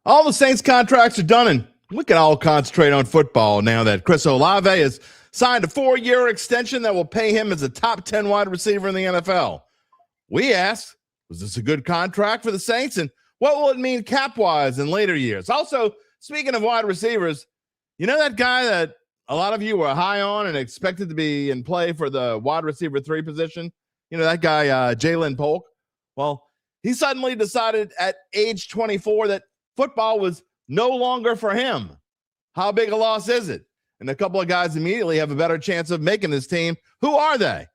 All the Saints contracts are done, and we can all concentrate on football now that Chris Olave has signed a 4-year extension that will pay him as a top 10 wide receiver in the NFL. We asked, was this a good contract for the Saints, and what will it mean cap-wise in later years? Also, speaking of wide receivers, you know that guy that a lot of you were high on and expected to be in play for the wide receiver 3 position? You know that guy, Ja'Lynn Polk? Well, he suddenly decided at age 24 that football was no longer for him. How big a loss is it? And a couple of guys immediately have a better chance of making this team. Who are they?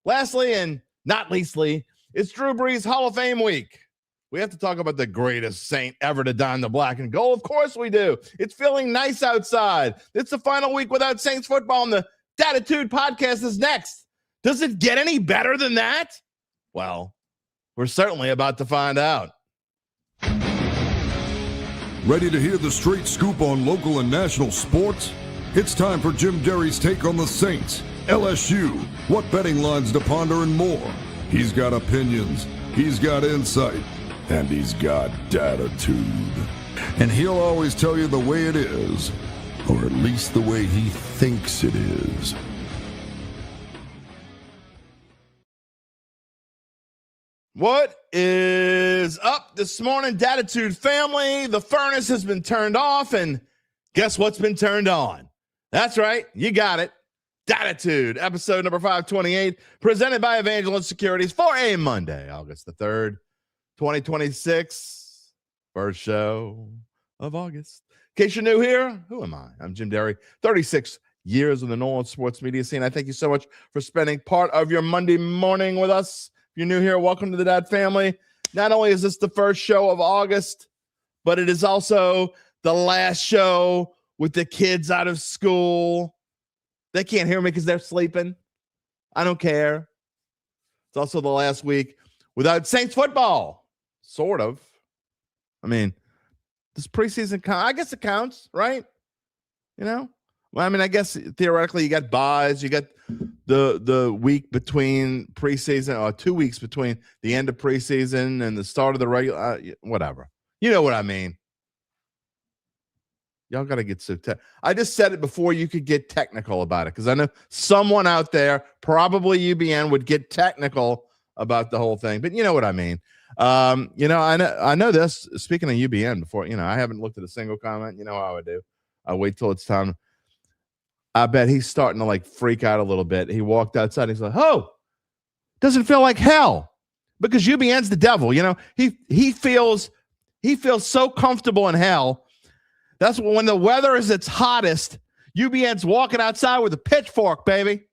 Lastly, and not leastly, it's Drew Brees Hall of Fame week. We have to talk about the greatest Saint ever to don the black and gold. Of course we do. It's feeling nice outside. It's the final week without Saints football, and the Dattitude podcast is next. Does it get any better than that? Well, we're certainly about to find out. Ready to hear the straight scoop on local and national sports? It's time for Jim Derry's take on the Saints, LSU, what betting lines to ponder, and more. He's got opinions, he's got insight, and he's got Dattitude. And he'll always tell you the way it is, or at least the way he thinks it is. What is up this morning, Dattitude family? The furnace has been turned off, and guess what's been turned on? That's right, you got it. Dattitude, episode number 528, presented by Evangeline Securities for a Monday, August the 3rd, 2026. First show of August. In case you're new here, who am I? I'm Jim Derry, 36 years in the New Orleans sports media scene. I thank you so much for spending part of your Monday morning with us. If you're new here, welcome to the Dad family. Not only is this the first show of August, but it is also the last show with the kids out of school. They can't hear me because they're sleeping. I don't care. It's also the last week without Saints football. Sort of. I mean, this preseason, I guess it counts, right? You know? Well, I mean, I guess theoretically you got buys. You got the week between preseason, or 2 weeks between the end of preseason and the start of the regular, whatever. You know what I mean. Y'all got to get so I just said it before you could get technical about it, because I know someone out there, probably UBN, would get technical about the whole thing. But you know what I mean. You know, I know this. Speaking of UBN, before, you know, I haven't looked at a single comment. You know how I do. I wait till it's time. I bet he's starting to like freak out a little bit. He walked outside. And he's like, "Oh, doesn't feel like hell," because UBN's the devil. You know, he feels so comfortable in hell. That's when the weather is its hottest. UBN's walking outside with a pitchfork, baby.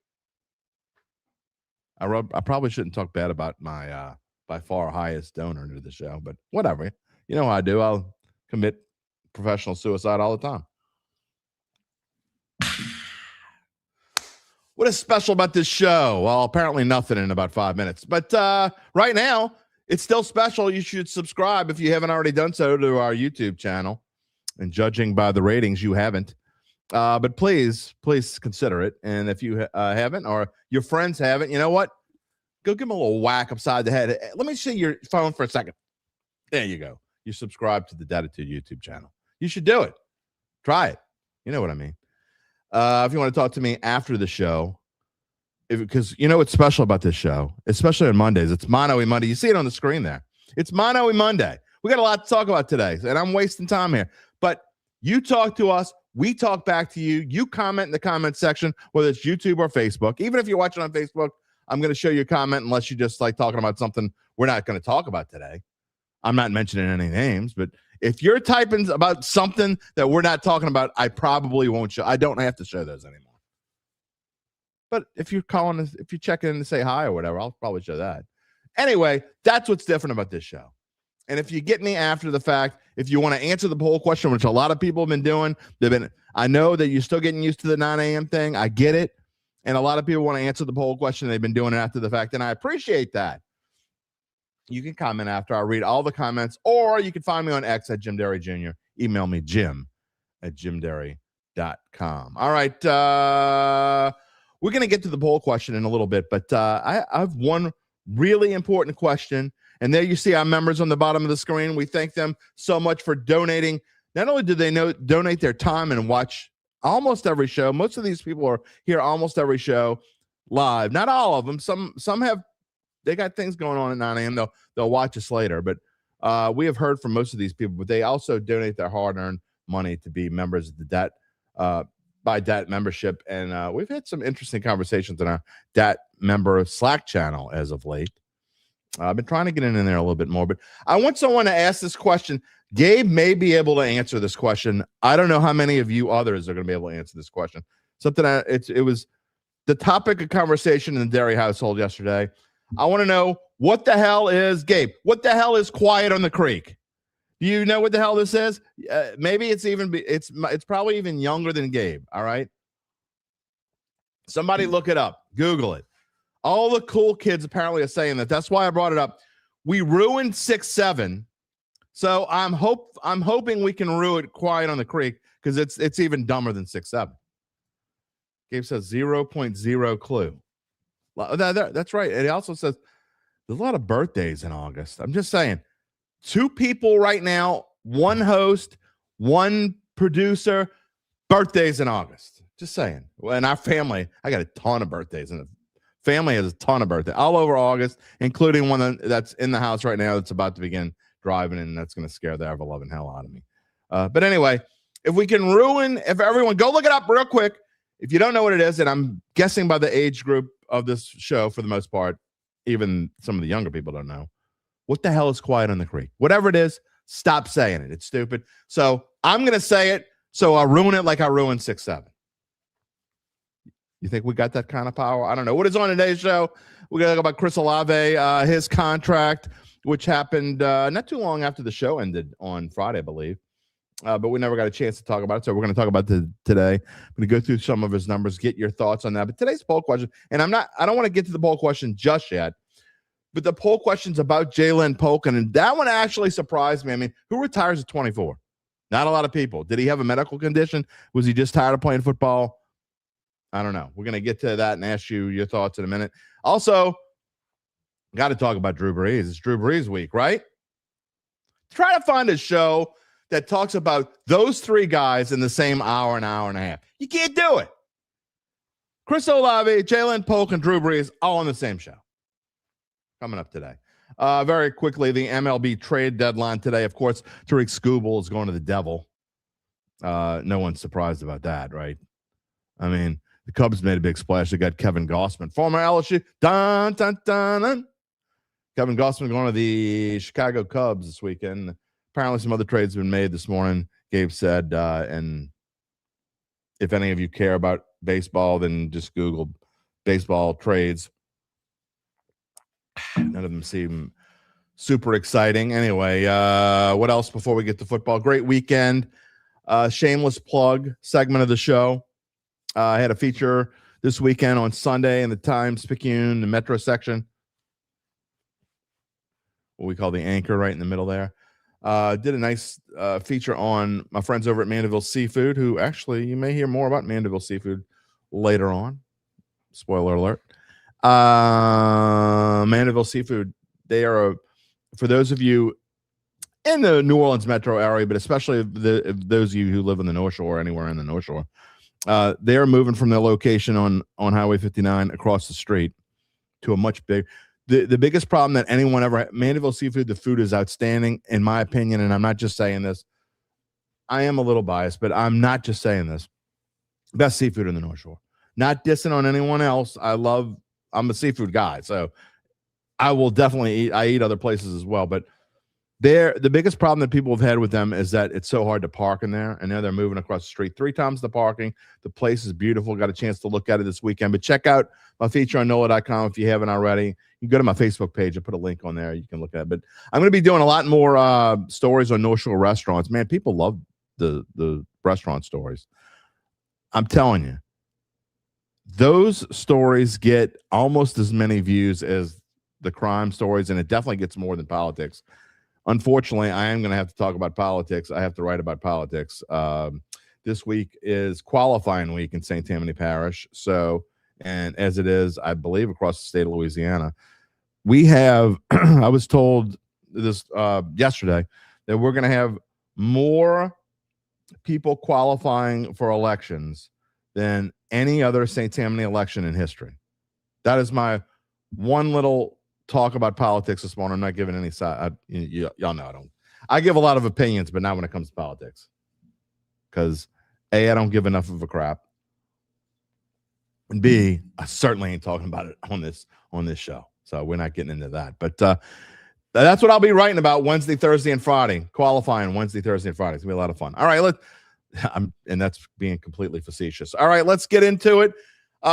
I probably shouldn't talk bad about my by far highest donor to the show, but whatever. You know how I do. I'll commit professional suicide all the time. What is special about this show? Well, apparently nothing in about 5 minutes. But right now, it's still special. You should subscribe if you haven't already done so to our YouTube channel. And judging by the ratings, you haven't. But please consider it. And if you haven't, or your friends haven't, you know what? Go give them a little whack upside the head. Let me see your phone for a second. There you go. You subscribe to the Dattitude YouTube channel. You should do it. Try it. You know what I mean. If you want to talk to me after the show, because you know what's special about this show, especially on Mondays, it's Mono-y Monday. You see it on the screen there. It's Mono-y Monday. We got a lot to talk about today, and I'm wasting time here. But you talk to us, we talk back to you. You comment in the comment section, whether it's YouTube or Facebook. Even if you're watching on Facebook, I'm going to show you a comment unless you just like talking about something we're not going to talk about today. I'm not mentioning any names, but if you're typing about something that we're not talking about, I probably won't show. I don't have to show those anymore. But if you're calling us, if you check in to say hi or whatever, I'll probably show that. Anyway, that's what's different about this show. And if you get me after the fact, if you want to answer the poll question, which a lot of people have been doing, I know that you're still getting used to the 9 a.m. thing. I get it. And a lot of people want to answer the poll question. They've been doing it after the fact, and I appreciate that. You can comment after. I'll read all the comments, or you can find me on X at Jim Derry Jr. Email me, jim@jimderry.com. All right. We're going to get to the poll question in a little bit, but I have one really important question, And there you see our members on the bottom of the screen. We thank them so much for donating. Not only do they donate their time and watch almost every show. Most of these people are here almost every show live. Not all of them. Some have, they got things going on at 9 a.m. They'll watch us later. But we have heard from most of these people, but they also donate their hard-earned money to be members of the by DAT membership. And we've had some interesting conversations in our DAT member Slack channel as of late. I've been trying to get in there a little bit more, but I want someone to ask this question. Gabe may be able to answer this question. I don't know how many of you others are going to be able to answer this question. Something it was the topic of conversation in the Dairy household yesterday. I want to know, what the hell is, Gabe, what the hell is Quiet on the Creek? Do you know what the hell this is? Maybe it's probably even younger than Gabe. All right. Somebody look it up. Google it. All the cool kids apparently are saying that. That's why I brought it up. We ruined 6-7. So I'm hoping we can ruin Quiet on the Creek, because it's even dumber than 6-7. Gabe says 0.0 clue. That's right. And he also says there's a lot of birthdays in August. I'm just saying. 2 people right now, 1 host, 1 producer, birthdays in August. Just saying. Well, in our family, I got a ton of birthdays, and the family has a ton of birthdays all over August, including one that's in the house right now that's about to begin driving, and that's going to scare the ever-loving hell out of me. But anyway, if everyone, go look it up real quick. If you don't know what it is, and I'm guessing by the age group of this show for the most part, even some of the younger people don't know, what the hell is Quiet on the Creek? Whatever it is, stop saying it. It's stupid. So I'm going to say it, so I'll ruin it like I ruined 6-7. You think we got that kind of power? I don't know. What is on today's show? We're going to talk about Chris Olave, his contract, which happened not too long after the show ended on Friday, I believe. But we never got a chance to talk about it, so we're going to talk about it today. I'm going to go through some of his numbers, get your thoughts on that. But today's poll question, and I don't want to get to the poll question just yet, but the poll question's about Ja'Lynn Polk, and that one actually surprised me. I mean, who retires at 24? Not a lot of people. Did he have a medical condition? Was he just tired of playing football? I don't know. We're going to get to that and ask you your thoughts in a minute. Also, got to talk about Drew Brees. It's Drew Brees week, right? Try to find a show that talks about those 3 guys in the same hour and a half. You can't do it. Chris Olave, Ja'Lynn Polk, and Drew Brees all on the same show. Coming up today. Very quickly, the MLB trade deadline today. Of course, Tariq Skubal is going to the devil. No one's surprised about that, right? I mean, the Cubs made a big splash. They got Kevin Gossman, former LSU. Dun, dun, dun, dun. Kevin Gossman going to the Chicago Cubs this weekend. Apparently, some other trades have been made this morning, Gabe said. And if any of you care about baseball, then just Google baseball trades. None of them seem super exciting. Anyway, what else before we get to football? Great weekend. Shameless plug segment of the show. I had a feature this weekend on Sunday in the Times-Picayune, the Metro section. What we call the anchor, right in the middle there. Did a nice feature on my friends over at Mandeville Seafood, who actually, you may hear more about Mandeville Seafood later on. Spoiler alert. Mandeville Seafood, they are, for those of you in the New Orleans metro area, but especially those of you who live in the North Shore, anywhere in the North Shore, they are moving from their location on Highway 59 across the street to a much bigger. The biggest problem that anyone ever had, Mandeville Seafood, the food is outstanding, in my opinion, and I'm not just saying this. I am a little biased, but I'm not just saying this. Best seafood in the North Shore. Not dissing on anyone else. I'm a seafood guy, so I will definitely eat. I eat other places as well, but the biggest problem that people have had with them is that it's so hard to park in there, and now they're moving across the street 3 times the parking. The place is beautiful. Got a chance to look at it this weekend, but check out my feature on NOLA.com if you haven't already. You can go to my Facebook page. I put a link on there. You can look at it. But I'm going to be doing a lot more stories on North Shore restaurants. Man, people love the restaurant stories. I'm telling you, those stories get almost as many views as the crime stories, and it definitely gets more than politics. Unfortunately, I am going to have to talk about politics. I have to write about politics. This week is qualifying week in St. Tammany Parish. So, and as it is, I believe, across the state of Louisiana, we have, I was told this yesterday that we're going to have more people qualifying for elections than any other St. Tammany election in history. That is my one little talk about politics this morning. I'm not giving any side. Y'all know I don't. I give a lot of opinions, but not when it comes to politics. Because A, I don't give enough of a crap. And B, I certainly ain't talking about it on this show. So we're not getting into that. But that's what I'll be writing about Wednesday, Thursday, and Friday. Qualifying Wednesday, Thursday, and Friday. It's going to be a lot of fun. All right, and that's being completely facetious. All right, let's get into it.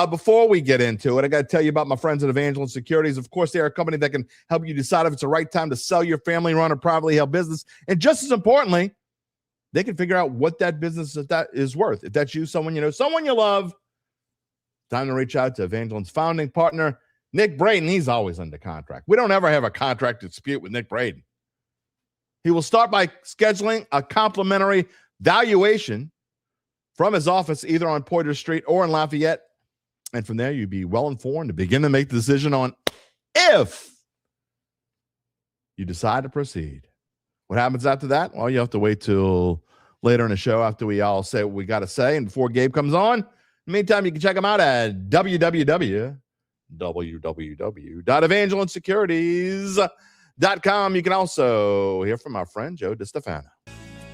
Before we get into it, I got to tell you about my friends at Evangeline Securities. Of course, they are a company that can help you decide if it's the right time to sell your family-run or privately held business. And just as importantly, they can figure out what that business is worth. If that's you, someone you know, someone you love, time to reach out to Evangeline's founding partner, Nick Braden. He's always under contract. We don't ever have a contract dispute with Nick Braden. He will start by scheduling a complimentary valuation from his office, either on Poydras Street or in Lafayette. And from there, you'd be well informed to begin to make the decision on if you decide to proceed. What happens after that? Well, you have to wait till later in the show after we all say what we got to say and before Gabe comes on. In the meantime, you can check them out at www.evangelinesecurities.com. You can also hear from our friend Joe DiStefano.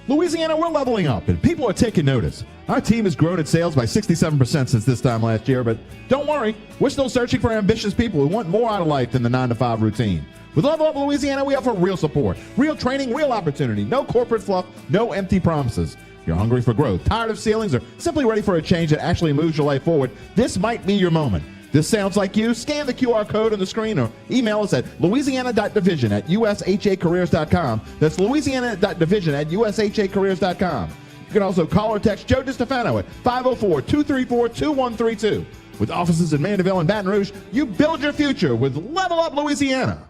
Louisiana, we're leveling up, and people are taking notice. Our team has grown its sales by 67% since this time last year, but don't worry, we're still searching for ambitious people who want more out of life than the 9-to-5 routine. With Level Up Louisiana, we offer real support, real training, real opportunity, no corporate fluff, no empty promises. If you're hungry for growth, tired of ceilings, or simply ready for a change that actually moves your life forward, this might be your moment. This sounds like you? Scan the QR code on the screen or email us at louisiana.division@ushacareers.com. That's louisiana.division@ushacareers.com. You can also call or text Joe DiStefano at 504-234-2132. With offices in Mandeville and Baton Rouge, you build your future with Level Up Louisiana.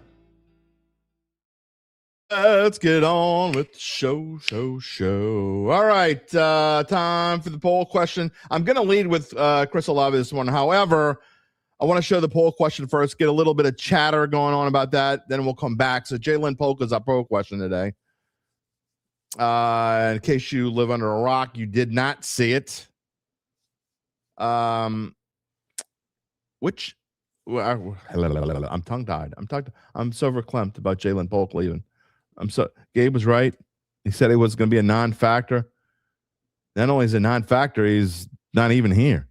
Let's get on with the show. All right, time for the poll question. I'm going to lead with Chris Olave this one. However, I want to show the poll question first, get a little bit of chatter going on about that. Then we'll come back. So Ja'Lynn Polk is our poll question today. In case you live under a rock, you did not see it. I'm tongue-tied. I'm so verklempt about Ja'Lynn Polk leaving. Gabe was right. He said he was going to be a non-factor. Not only is a non-factor, he's not even here.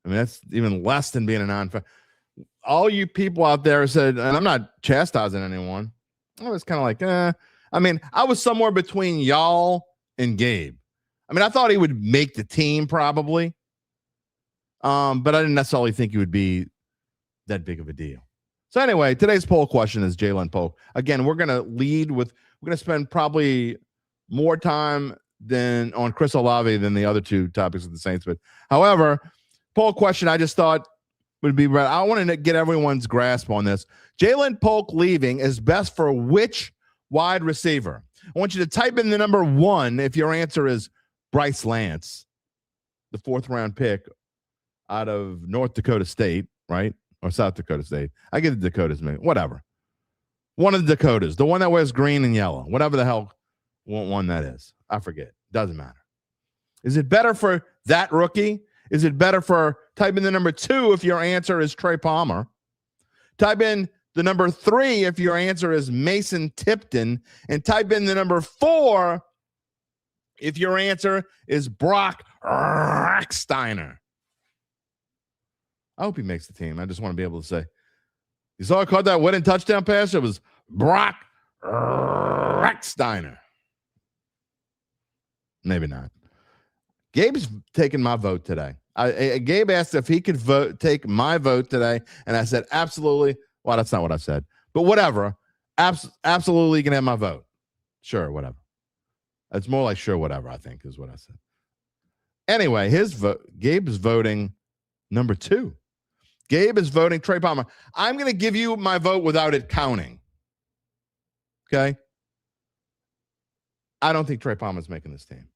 I mean, that's even less than being a non-factor. All you people out there said, and I'm not chastising anyone. I was kind of like, I mean, I was somewhere between y'all and Gabe. I mean, I thought he would make the team probably. But I didn't necessarily think he would be that big of a deal. So anyway, today's poll question is Ja'Lynn Polk. Again, we're going to spend probably more time on Chris Olave than the other two topics of the Saints. But however, poll question I just thought would be right. I want to get everyone's grasp on this. Ja'Lynn Polk leaving is best for which wide receiver? I want you to type in the number 1 if your answer is Bryce Lance, the 4th-round pick out of North Dakota State, right? Or South Dakota State. I get the Dakotas, maybe. Whatever. One of the Dakotas. The one that wears green and yellow. Whatever the hell one that is. I forget. Doesn't matter. Is it better for that rookie? Is it better for type in the number 2 if your answer is Trey Palmer? Type in the number 3 if your answer is Mason Tipton. And type in the number 4 if your answer is Brock Rechsteiner. I hope he makes the team. I just want to be able to say, you saw I caught that winning touchdown pass? It was Brock Rechsteiner. Maybe not. Gabe's taking my vote today. Gabe asked if he could take my vote today, and I said, absolutely. Well, that's not what I said, but whatever. Absolutely, you can have my vote. Sure, whatever. It's more like sure, whatever, I think is what I said. Anyway, Gabe is voting number 2. Gabe is voting Trey Palmer. I'm going to give you my vote without it counting. Okay? I don't think Trey Palmer is making this team.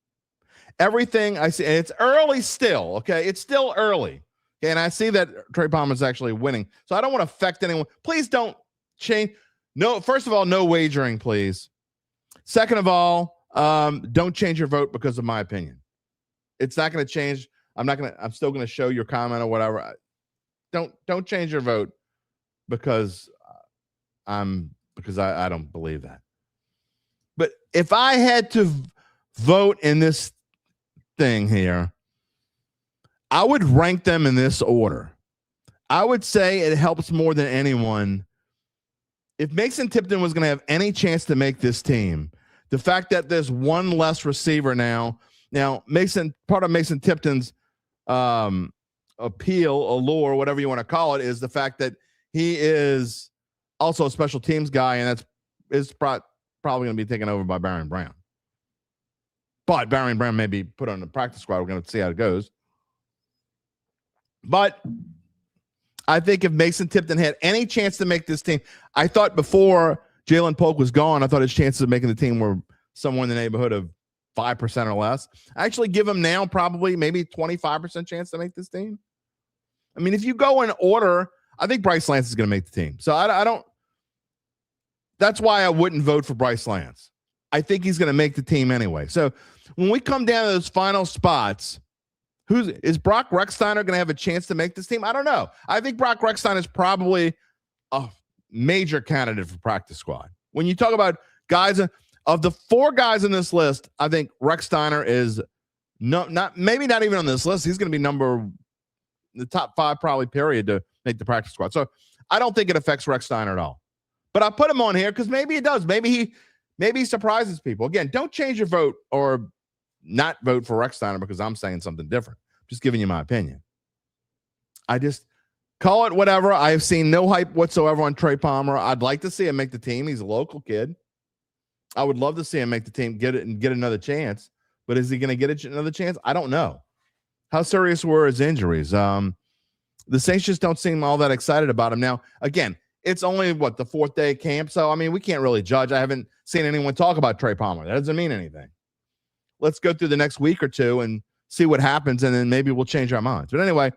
Everything I see, and it's early still, okay? It's still early. Okay, and I see that Trey Palmer is actually winning. So I don't want to affect anyone. Please don't change. No, first of all, no wagering, please. Second of all, don't change your vote because of my opinion. It's not going to change. I'm still going to show your comment or whatever. Don't change your vote because I don't believe that. But if I had to vote in this thing here, I would rank them in this order. I would say it helps more than anyone. If Mason Tipton was going to have any chance to make this team, the fact that there's one less receiver now part of Mason Tipton's appeal, allure, whatever you want to call it, is the fact that he is also a special teams guy, and is probably going to be taken over by Baron Brown. But Baron Brown may be put on the practice squad. We're going to see how it goes. But I think if Mason Tipton had any chance to make this team, I thought before Ja'Lynn Polk was gone, I thought his chances of making the team were somewhere in the neighborhood of 5% or less. I actually give him now probably maybe 25% chance to make this team. I mean, if you go in order, I think Bryce Lance is going to make the team. So I don't. That's why I wouldn't vote for Bryce Lance. I think he's going to make the team anyway. So when we come down to those final spots, is Brock Rechsteiner going to have a chance to make this team? I don't know. I think Brock Rechsteiner is probably a major candidate for practice squad. When you talk about guys, of the 4 guys in this list, I think Rechsteiner is maybe not even on this list. He's going to be the top 5 probably, period, to make the practice squad. So I don't think it affects Rechsteiner at all. But I put him on here because maybe it does. Maybe he surprises people. Again, don't change your vote or not vote for Rechsteiner because I'm saying something different. Just giving you my opinion. I just call it whatever. I have seen no hype whatsoever on Trey Palmer. I'd like to see him make the team. He's a local kid. I would love to see him make the team, get another chance. But is he going to get another chance? I don't know. How serious were his injuries? The Saints just don't seem all that excited about him. Now, again, it's only, the 4th day of camp? So, I mean, we can't really judge. I haven't seen anyone talk about Trey Palmer. That doesn't mean anything. Let's go through the next week or two and see what happens, and then maybe we'll change our minds. But anyway,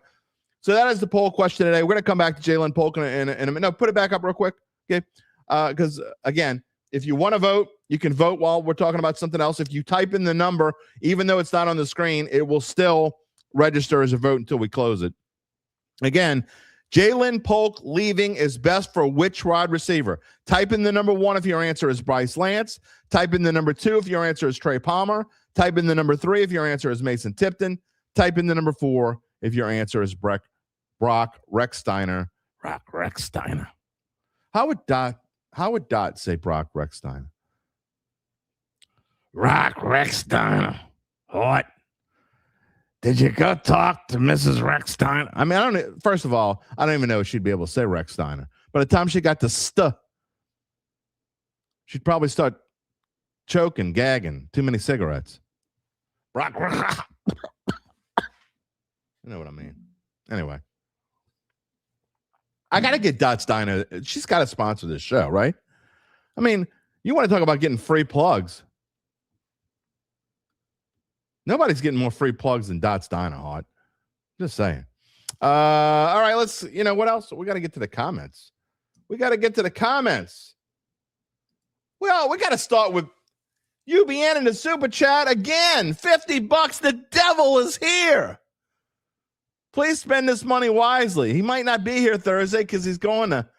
so that is the poll question today. We're going to come back to Ja'Lynn Polk in a minute. No, put it back up real quick, okay? Because, again, if you want to vote, you can vote while we're talking about something else. If you type in the number, even though it's not on the screen, it will still register as a vote until we close it. Again, Ja'Lynn Polk leaving is best for which wide receiver? Type in the number 1 if your answer is Bryce Lance. Type in the number 2 if your answer is Trey Palmer. Type in the number 3 if your answer is Mason Tipton. Type in the number 4 if your answer is Brock Rechsteiner. Brock Rechsteiner. How would Dot say Brock Rechsteiner? Brock Rechsteiner. What? Did you go talk to Mrs. Rechsteiner? I mean, first of all, I don't even know if she'd be able to say Rechsteiner. By the time she got to she'd probably start choking, gagging, too many cigarettes. Brock. You know what I mean? Anyway. I got to get Dot Steiner. She's got to sponsor this show, right? I mean, you want to talk about getting free plugs. Nobody's getting more free plugs than Dot Steiner, Hart. Just saying. All right, what else? We got to get to the comments. Well, we got to start with UBN in the super chat again. $50. The devil is here. Please spend this money wisely. He might not be here Thursday because he's going to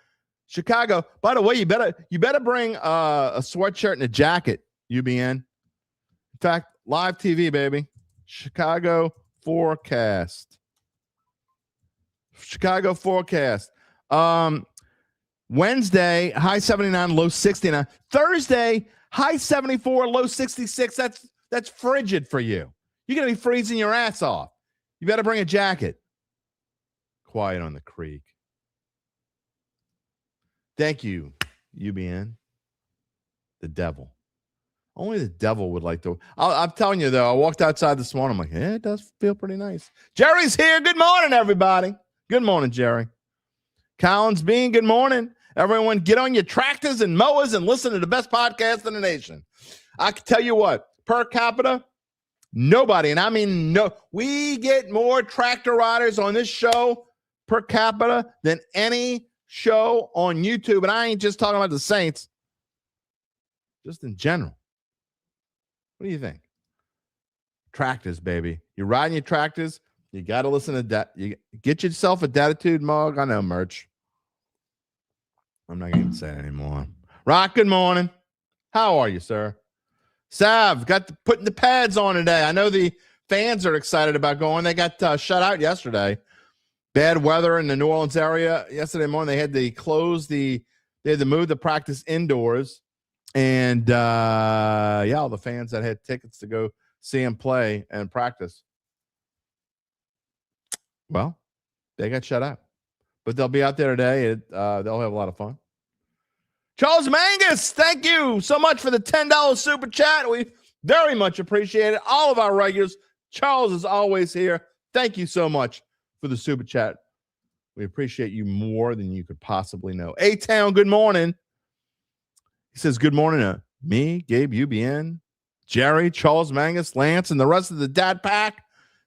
Chicago. By the way, you better bring a sweatshirt and a jacket, UBN. In fact, live TV, baby. Chicago forecast. Wednesday, high 79, low 69. Thursday, high 74, low 66. That's frigid for you. You're going to be freezing your ass off. You better bring a jacket. Quiet on the creek. Thank you, UBN. The devil. Only the devil would like to. I'm telling you, though, I walked outside this morning. I'm like, yeah, it does feel pretty nice. Jerry's here. Good morning, everybody. Good morning, Jerry. Collins Bean, good morning. Everyone, get on your tractors and mowers and listen to the best podcast in the nation. I can tell you what, per capita, nobody, and I mean no, we get more tractor riders on this show per capita than any show on YouTube, and I ain't just talking about the Saints, just in general. What do you think? Tractors, baby. You're riding your tractors. You got to listen to that. You get yourself a Dattitude mug. I know, merch. I'm not going to say it anymore. Rock, good morning. How are you, sir? Sav, putting the pads on today. I know the fans are excited about going. They got shut out yesterday. Bad weather in the New Orleans area. Yesterday morning, they had to move the practice indoors. And, all the fans that had tickets to go see him play and practice, well, they got shut out. But they'll be out there today. They'll have a lot of fun. Charles Mangus, thank you so much for the $10 super chat. We very much appreciate it. All of our regulars. Charles is always here. Thank you so much for the super chat. We appreciate you more than you could possibly know. A-Town, good morning. He says, good morning to me, Gabe, UBN, Jerry, Charles Mangus, Lance, and the rest of the Dat Pack.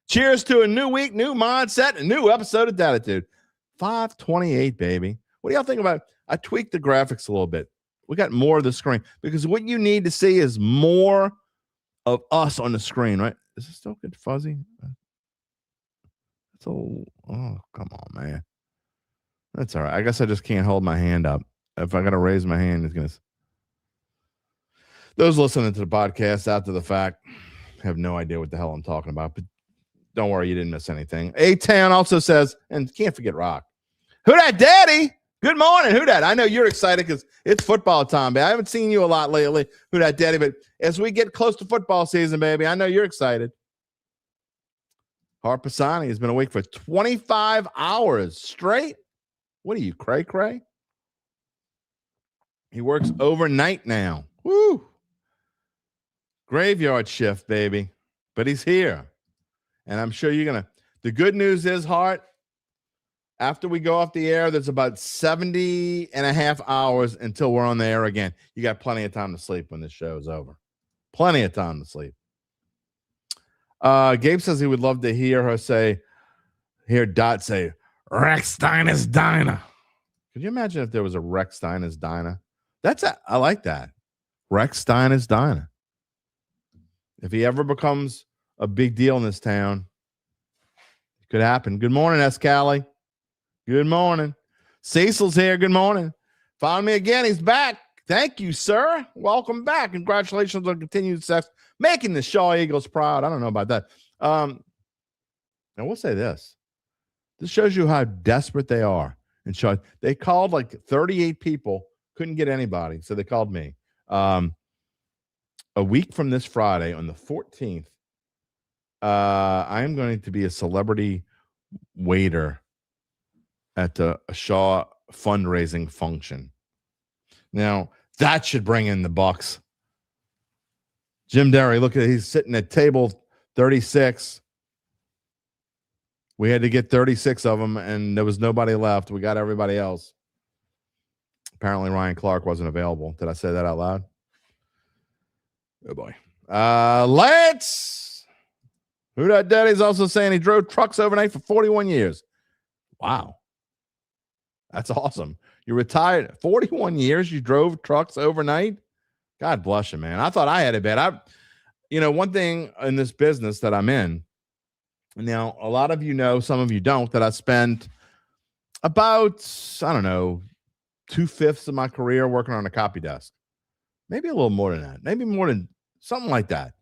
Cheers to a new week, new mindset, a new episode of Dattitude. 528, baby. What do y'all think about it? I tweaked the graphics a little bit. We got more of the screen because what you need to see is more of us on the screen, right? Is it still good fuzzy? It's oh, come on, man. That's all right. I guess I just can't hold my hand up. If I got to raise my hand, it's going to. Those listening to the podcast after the fact have no idea what the hell I'm talking about, but don't worry, you didn't miss anything. A-Town also says, and can't forget Rock. Who dat, Daddy? Good morning. Who dat? I know you're excited because it's football time, baby. I haven't seen you a lot lately. Who dat, Daddy? But as we get close to football season, baby, I know you're excited. Harpasani has been awake for 25 hours straight. What are you, cray-cray? He works overnight now. Woo! Graveyard shift, baby. But he's here. And I'm sure you're going to. The good news is, Hart, after we go off the air, there's about 70 and a half hours until we're on the air again. You got plenty of time to sleep when this show is over. Plenty of time to sleep. Gabe says he would love to hear Dot say, Rex Steiner's Diner. Could you imagine if there was a Rex Steiner's Diner? I like that. Rex Steiner's Diner. If he ever becomes a big deal in this town, it could happen. Good morning, S. Cali. Good morning. Cecil's here. Good morning. Found me again. He's back. Thank you, sir. Welcome back. Congratulations on continued success, making the Shaw Eagles proud. I don't know about that. And we'll say this. This shows you how desperate they are. And Shaw, they called like 38 people, couldn't get anybody, so they called me. A week from this Friday, on the 14th, I am going to be a celebrity waiter at a Shaw fundraising function. Now, that should bring in the bucks. Jim Derry, look at, he's sitting at table 36. We had to get 36 of them, and there was nobody left. We got everybody else. Apparently, Ryan Clark wasn't available. Did I say that out loud? Oh, boy. Lance! Who that daddy's also saying he drove trucks overnight for 41 years. Wow. That's awesome. You retired 41 years. You drove trucks overnight. God bless you, man. I thought I had it bad. One thing in this business that I'm in, now a lot of you know, some of you don't, that I spent about, 2/5 of my career working on a copy desk. Maybe a little more than that. Maybe more than something like that.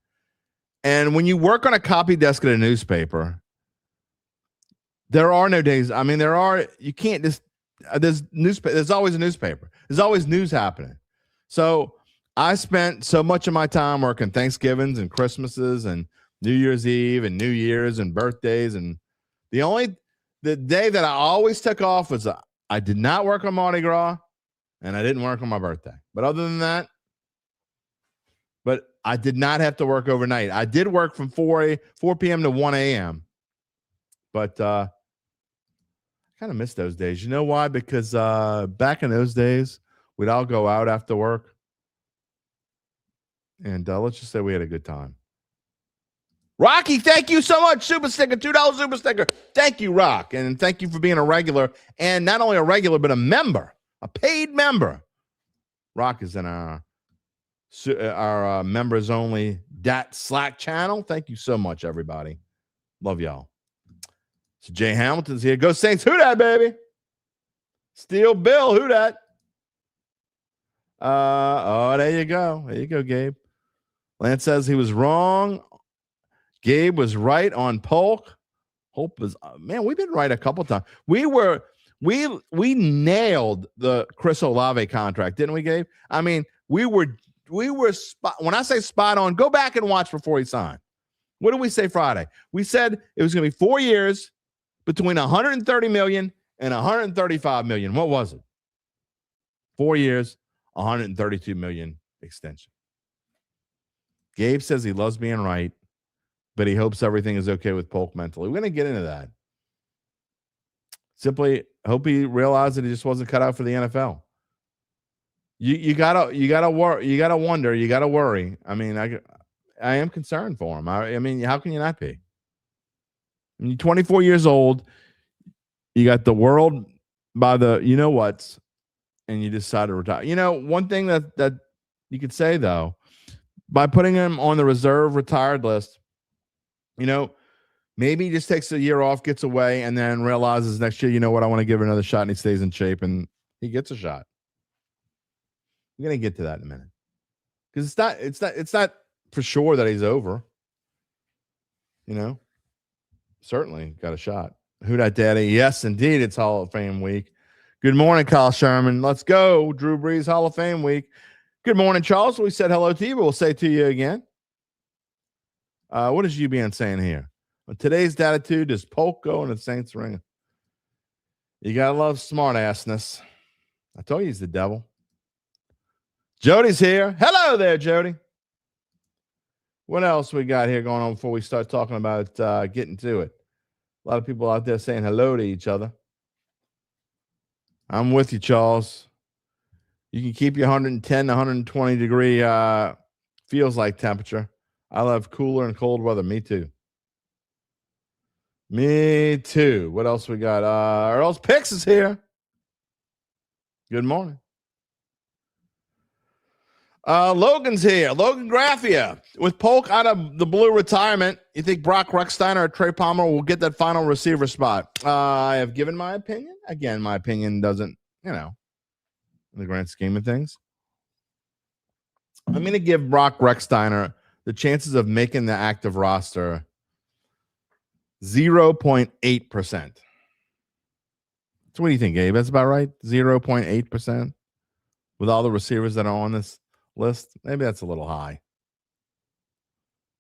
And when you work on a copy desk at a newspaper, there are no days. I mean, you can't just, there's always a newspaper. There's always news happening. So I spent so much of my time working Thanksgivings and Christmases and New Year's Eve and New Year's and birthdays. And the day that I always took off was I did not work on Mardi Gras and I didn't work on my birthday. But other than that, I did not have to work overnight. I did work from 4 p.m. to 1 a.m. But I kind of miss those days. You know why? Because back in those days, we'd all go out after work. And let's just say we had a good time. Rocky, thank you so much. Super sticker, $2 super sticker. Thank you, Rock. And thank you for being a regular. And not only a regular, but a member, a paid member. Rock is in our members only Slack channel. Thank you so much, everybody. Love y'all. So Jay Hamilton's here. Go Saints. Who that, baby? Steel Bill. Who that? There you go. There you go, Gabe. Lance says he was wrong. Gabe was right on Polk. Hope was, man, we've been right a couple times. We nailed the Chris Olave contract, didn't we, Gabe? I mean, we were spot. When I say spot on, go back and watch before he signed. What did we say Friday? We said it was going to be 4 years between $130 million and $135 million. What was it? 4 years, $132 million extension. Gabe says he loves being right, but he hopes everything is okay with Polk mentally. We're going to get into that. Simply hope he realized that he just wasn't cut out for the NFL. You gotta wonder, you gotta worry. I mean, I am concerned for him. I mean, how can you not be? I mean, you're 24 years old. You got the world by the you know what's, and you decide to retire. You know, one thing that you could say though, by putting him on the reserve retired list, you know, maybe he just takes a year off, gets away, and then realizes next year, you know what, I want to give it another shot, and he stays in shape, and he gets a shot. We're gonna get to that in a minute because it's not for sure that he's over. You know, certainly got a shot. Who dat daddy? Yes, indeed, it's Hall of Fame week. Good morning, Kyle Sherman. Let's go, Drew Brees, Hall of Fame week. Good morning, Charles. We said hello to you, but we'll say to you again. What is UBN saying here? Well, today's Dattitude is Polk going to the Saints ring. You gotta love smart assness. I told you he's the devil. Jody's here. Hello there, Jody. What else we got here going on before we start talking about getting to it? A lot of people out there saying hello to each other. I'm with you, Charles. You can keep your 110 to 120 degree feels like temperature. I love cooler and cold weather. Me too. Me too. What else we got? Earl's Picks is here. Good morning. Logan's here. Logan Graffia. With Polk out of the blue retirement, you think Brock Rechsteiner or Trey Palmer will get that final receiver spot? I have given my opinion. Again, my opinion doesn't, in the grand scheme of things. I'm going to give Brock Rechsteiner the chances of making the active roster 0.8%. So what do you think, Gabe? That's about right? 0.8% with all the receivers that are on this list? Maybe that's a little high.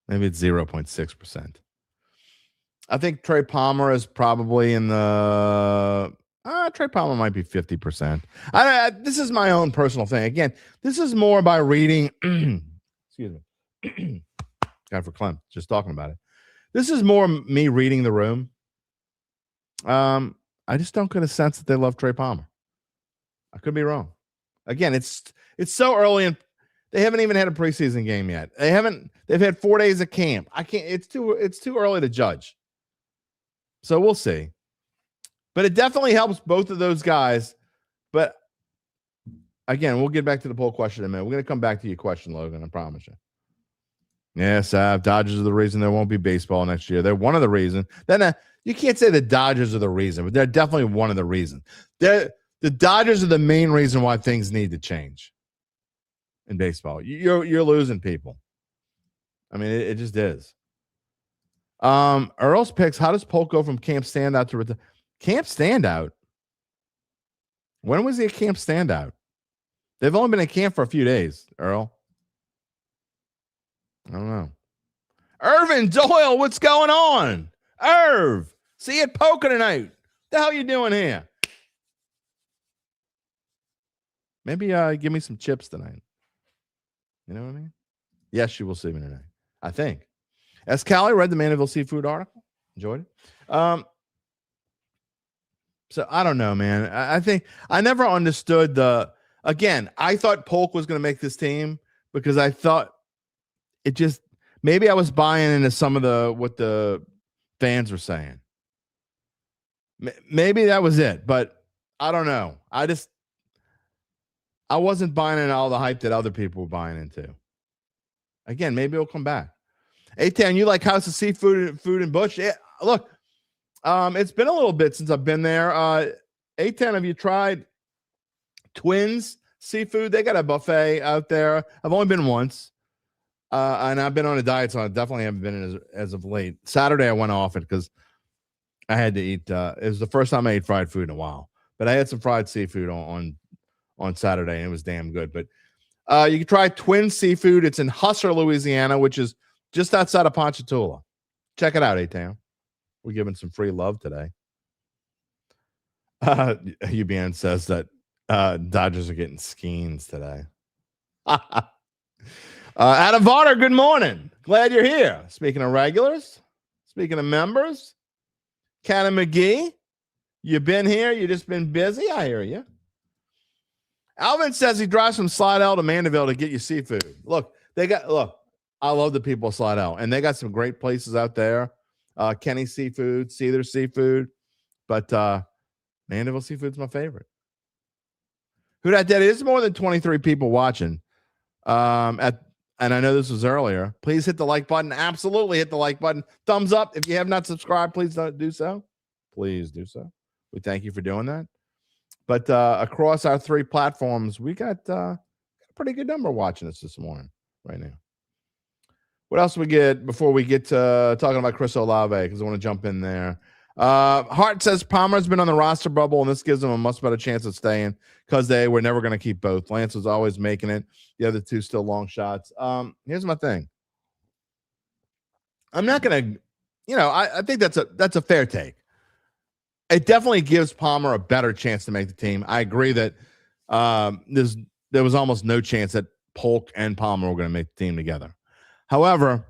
Maybe it's 0.6%. I think Trey Palmer is probably in the Trey Palmer might be 50%. This is my own personal thing. Again, this is more by reading. Excuse me. God for Clem, just talking about it. This is more me reading the room. I just don't get a sense that they love Trey Palmer. I could be wrong. Again, it's so early, and they haven't even had a preseason game yet. They've had 4 days of camp. It's too early to judge. So we'll see. But it definitely helps both of those guys. But again, we'll get back to the poll question in a minute. We're going to come back to your question, Logan. I promise you. Yes, Dodgers are the reason there won't be baseball next year. They're one of the reasons. Then you can't say the Dodgers are the reason, but they're definitely one of the reasons. The Dodgers are the main reason why things need to change in baseball. You're losing people. I mean, it just is. Earl's Picks. How does Polk go from camp standout to camp standout? When was he a camp standout? They've only been in camp for a few days, Earl. I don't know. Irvin Doyle, what's going on? Irv, see you at poker tonight. The hell you doing here? Maybe give me some chips tonight. You know what I mean? Yes, you will see me tonight. I think. As Callie read the Mandeville Seafood article. Enjoyed it. So I don't know, man. I think I never understood I thought Polk was going to make this team because I thought maybe I was buying into some of what the fans were saying. Maybe that was it, but I don't know. I wasn't buying into all the hype that other people were buying into. Again, maybe it'll come back. A-Town, you like House of Seafood and Bush? Yeah, look, it's been a little bit since I've been there. A-Town, have you tried Twins Seafood? They got a buffet out there. I've only been once, and I've been on a diet, so I definitely haven't been as of late. Saturday, I went off it because I had to eat. It was the first time I ate fried food in a while, but I had some fried seafood on Saturday, and it was damn good. But you can try Twin Seafood. It's in Hustler, Louisiana, which is just outside of Ponchatoula. Check it out, A-Town. We're giving some free love today. UBN says that Dodgers are getting skeins today. Adam Varner, good morning. Glad you're here. Speaking of regulars, speaking of members, Cannon McGee, you've been here. You've just been busy. I hear you. Alvin says he drives from Slidell to Mandeville to get you seafood. Look, I love the people of Slidell, and they got some great places out there. Kenny Seafood, Cedar Seafood, but Mandeville Seafood's my favorite. Who that did? It's more than 23 people watching. And I know this was earlier. Please hit the like button. Absolutely hit the like button. Thumbs up. If you have not subscribed, please don't do so. Please do so. We thank you for doing that. But across our 3 platforms, we got a pretty good number watching us this morning, right now. What else we get before we get to talking about Chris Olave? Because I want to jump in there. Hart says Palmer's been on the roster bubble, and this gives him a much better chance of staying because they were never going to keep both. Lance was always making it. The other 2 still long shots. Here's my thing. I'm not going to, I think that's a fair take. It definitely gives Palmer a better chance to make the team. I agree that there was almost no chance that Polk and Palmer were going to make the team together. However,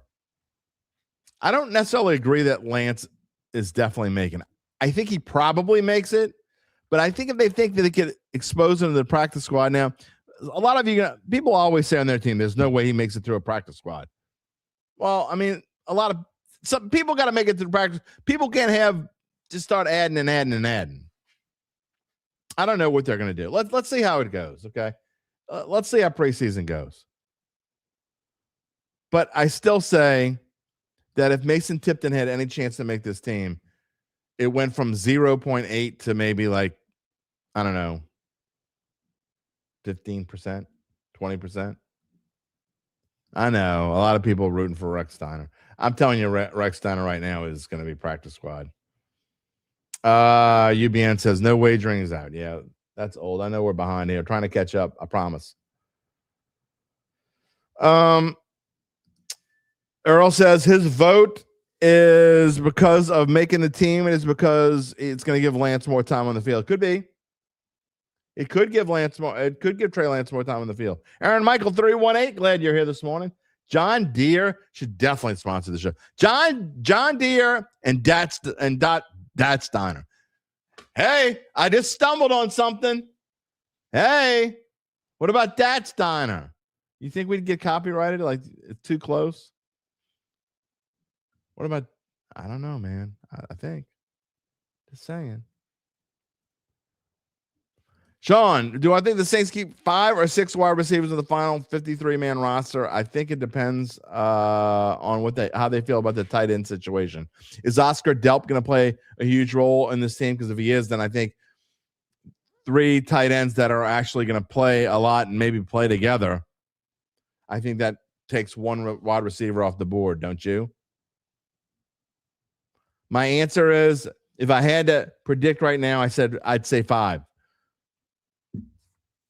I don't necessarily agree that Lance is definitely making it. I think he probably makes it, but I think if they think that they could expose him to the practice squad now, a lot of people always say on their team, there's no way he makes it through a practice squad. Well, I mean, some people got to make it to the practice. People can't just start adding and adding and adding. I don't know what they're going to do. Let's see how it goes. Okay. Let's see how preseason goes. But I still say that if Mason Tipton had any chance to make this team, it went from 0.8 to maybe 15%, 20%. I know a lot of people are rooting for Rex Steiner. I'm telling you, Rex Steiner right now is going to be practice squad. UBN says no wagering is out. Yeah, that's old. I know we're behind here. Trying to catch up. I promise. Earl says his vote is because of making the team. It is because it's going to give Lance more time on the field. Could be. It could give Trey Lance more time on the field. Aaron Michael 318. Glad you're here this morning. John Deere should definitely sponsor the show. John Deere and Dat Steiner. Hey, I just stumbled on something. Hey, what about Dat Steiner? You think we'd get copyrighted? Like it's too close? What about? I don't know, man. I think. Just saying. Sean, do I think the Saints keep 5 or 6 wide receivers in the final 53-man roster? I think it depends on how they feel about the tight end situation. Is Oscar Delp going to play a huge role in this team? Because if he is, then I think 3 tight ends that are actually going to play a lot and maybe play together, I think that takes 1 wide receiver off the board, don't you? My answer is, if I had to predict right now, I'd say 5.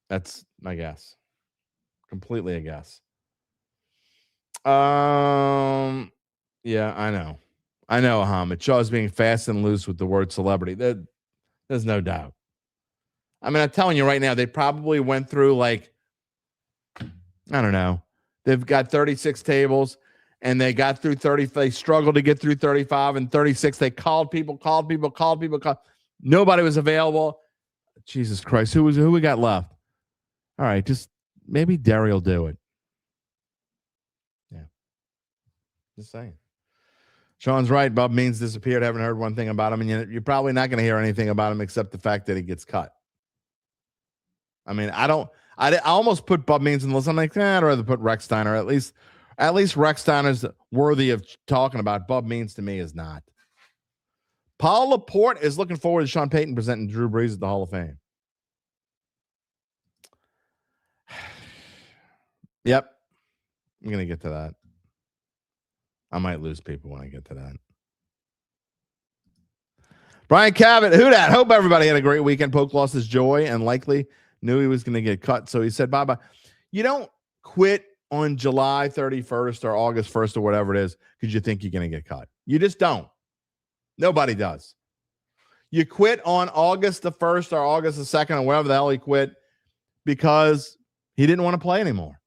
That's my guess. Completely a guess. Yeah, I know. Ahmed. Shaw's being fast and loose with the word celebrity. There's no doubt. I mean, I'm telling you right now, they probably went through I don't know. They've got 36 tables, and they got through 30. They struggled to get through 35 and 36. They called people. Nobody was available. Jesus Christ. Who we got left? All right, just maybe Derry will do it. Yeah. Just saying. Sean's right. Bub Means disappeared. Haven't heard one thing about him, and you're probably not going to hear anything about him except the fact that he gets cut. I mean, I almost put Bub Means in the list. I'm like, I'd rather put Rex Steiner. At least Rex Steiner's worthy of talking about. Bub Means to me is not. Paul Laporte is looking forward to Sean Payton presenting Drew Brees at the Hall of Fame. Yep. I'm going to get to that. I might lose people when I get to that. Brian Cavett, who dat? Hope everybody had a great weekend. Polk lost his joy and likely knew he was going to get cut, so he said bye-bye. You don't quit on July 31st or August 1st or whatever it is because you think you're going to get cut. You just don't. Nobody does. You quit on August the 1st or August the 2nd or whatever the hell he quit because he didn't want to play anymore.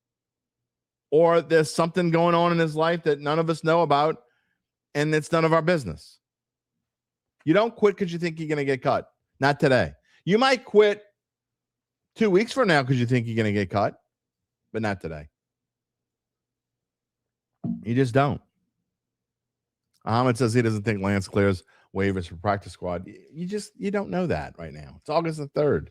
Or there's something going on in his life that none of us know about, and it's none of our business. You don't quit because you think you're going to get cut. Not today. You might quit 2 weeks from now because you think you're going to get cut, but not today. You just don't. Ahmed says he doesn't think Lance clears waivers for practice squad. You don't know that right now. It's August the 3rd.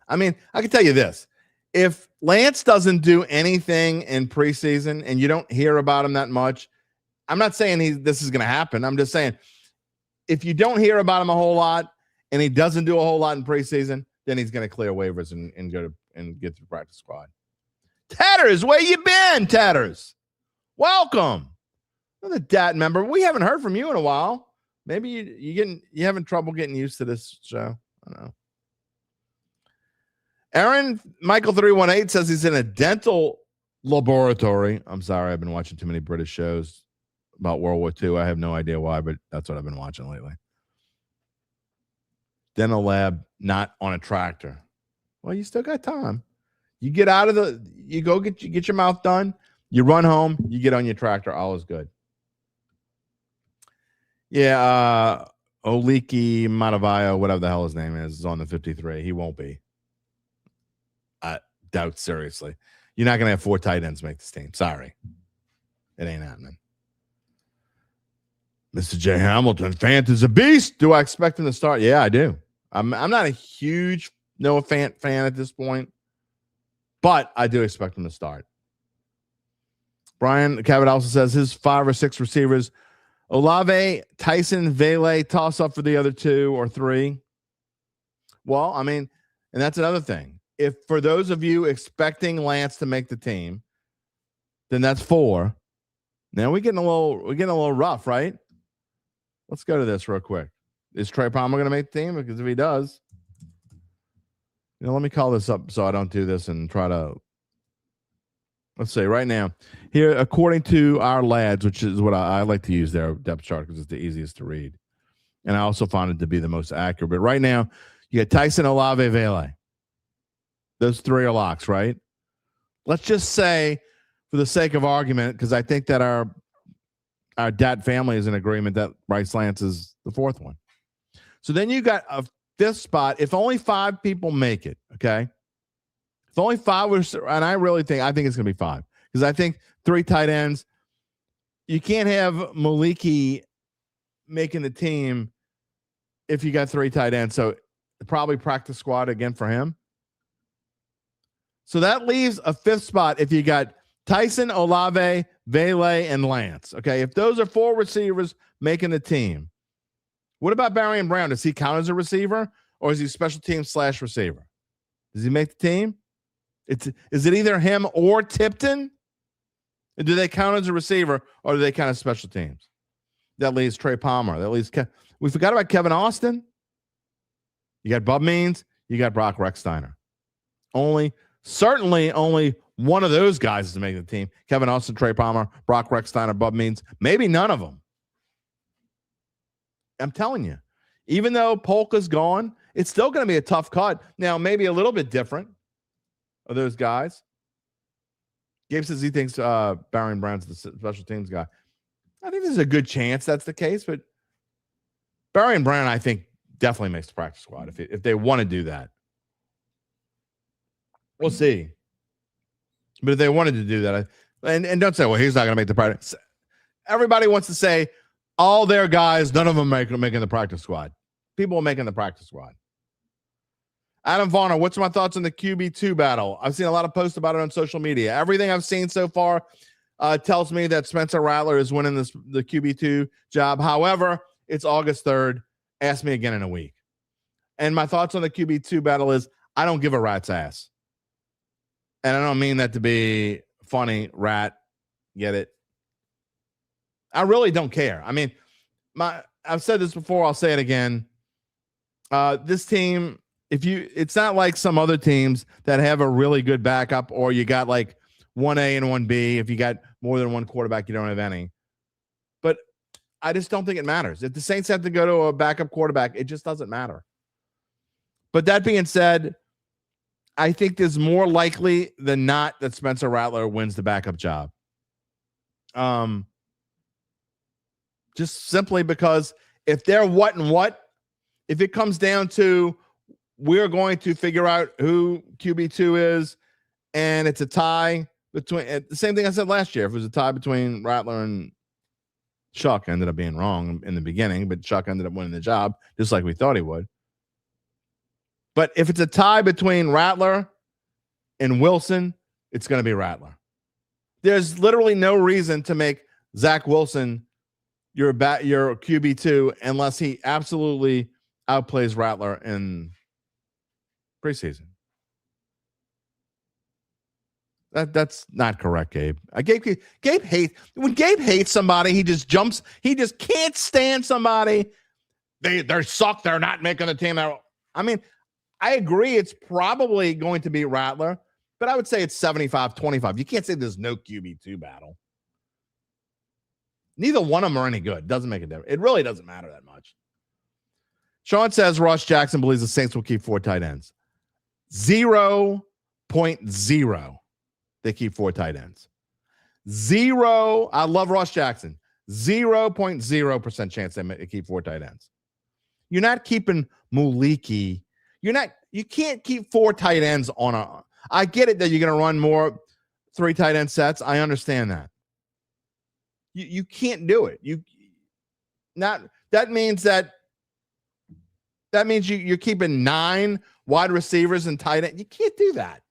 I mean, I can tell you this. If Lance doesn't do anything in preseason and you don't hear about him that much, I'm not saying this is going to happen. I'm just saying if you don't hear about him a whole lot and he doesn't do a whole lot in preseason, then he's going to clear waivers and go to and get through practice squad. Tatters, where you been, Tatters? Welcome. Another DAT member. We haven't heard from you in a while. Maybe you having trouble getting used to this show. I don't know. Aaron Michael 318 says he's in a dental laboratory. I'm sorry, I've been watching too many British shows about World War II. I have no idea why, but that's what I've been watching lately. Dental lab, not on a tractor. Well, you still got time. You get out of you go get your mouth done. You run home. You get on your tractor. All is good. Yeah, Oliki Matavayo, whatever the hell his name is on the 53. He won't be. I doubt seriously. You're not going to have 4 tight ends make this team. Sorry. It ain't happening. Mr. J. Hamilton, Fant is a beast. Do I expect him to start? Yeah, I do. I'm not a huge Noah Fant fan at this point, but I do expect him to start. Brian Cabot also says his 5 or 6 receivers, Olave, Tyson, Vele, toss up for the other 2 or 3. Well, I mean, and that's another thing. If for those of you expecting Lance to make the team, then that's 4. Now we're getting a little rough, right? Let's go to this real quick. Is Trey Palmer going to make the team? Because if he does, let me call this up so I don't do this and try to. Let's say right now, here, according to our lads, which is what I like to use their depth chart because it's the easiest to read. And I also found it to be the most accurate. But right now, you got Tyson, Olave, Vele. Those 3 are locks, right? Let's just say, for the sake of argument, because I think that our DAT family is in agreement that Bryce Lance is the 4th one. So then you got a 5th spot. If only 5 people make it, okay? If only 5 was, and I think it's going to be 5 because I think 3 tight ends. You can't have Maliki making the team if you got 3 tight ends. So probably practice squad again for him. So that leaves a 5th spot if you got Tyson, Olave, Vele, and Lance. Okay, if those are 4 receivers making the team, what about Barry and Brown? Does he count as a receiver or is he special team / receiver? Does he make the team? Is it either him or Tipton? Do they count as a receiver or do they count as special teams? That leaves Trey Palmer. That leaves we forgot about Kevin Austin. You got Bub Means. You got Brock Rexsteiner. Certainly only one of those guys is making the team. Kevin Austin, Trey Palmer, Brock Rexsteiner, Bub Means. Maybe none of them. I'm telling you. Even though Polka's gone, it's still going to be a tough cut. Now, maybe a little bit different of those guys. Gabe says he thinks Barry Brown's the special teams guy. I think there's a good chance that's the case, but Barry and Brown, I think, definitely makes the practice squad if they want to do that. We'll see. But if they wanted to do that, and don't say, well, he's not going to make the practice. everybody wants to say all their guys, none of them making the practice squad. People are making the practice squad. Adam Varner, what's my thoughts on the QB2 battle? I've seen a lot of posts about it on social media. Everything I've seen so far tells me that Spencer Rattler is winning the QB2 job. However, it's August 3rd. Ask me again in a week. And my thoughts on the QB2 battle is I don't give a rat's ass. And I don't mean that to be funny, rat. Get it? I really don't care. I mean, I've said this before. I'll say it again. This team, it's not like some other teams that have a really good backup, or you got like 1A and 1B. If you got more than one quarterback, you don't have any. But I just don't think it matters. If the Saints have to go to a backup quarterback, it just doesn't matter. But that being said, I think there's more likely than not that Spencer Rattler wins the backup job. Just simply because if they're what and what, if it comes down to we're going to figure out who QB2 is, and it's a tie between the same thing I said last year. If it was a tie between Rattler and Chuck, ended up being wrong in the beginning, but Chuck ended up winning the job just like we thought he would. But if it's a tie between Rattler and Wilson, it's going to be Rattler. There's literally no reason to make Zach Wilson your QB2 unless he absolutely outplays Rattler in preseason. That's not correct, Gabe. Gabe hates when Gabe hates somebody. He just jumps. He just can't stand somebody. They suck. They're not making the team. I mean, I agree. It's probably going to be Rattler, but I would say it's 75-25. You can't say there's no QB2 battle. Neither one of them are any good. Doesn't make a difference. It really doesn't matter that much. Sean says Ross Jackson believes the Saints will keep 4 tight ends. 0.0. They keep 4 tight ends. 0. I love Ross Jackson. 0.0% chance they keep 4 tight ends. You're not keeping Muliki. You can't keep 4 tight ends on a. I get it that you're going to run more 3 tight end sets. I understand that. You can't do it. That means you're keeping 9 wide receivers and tight ends. You can't do that.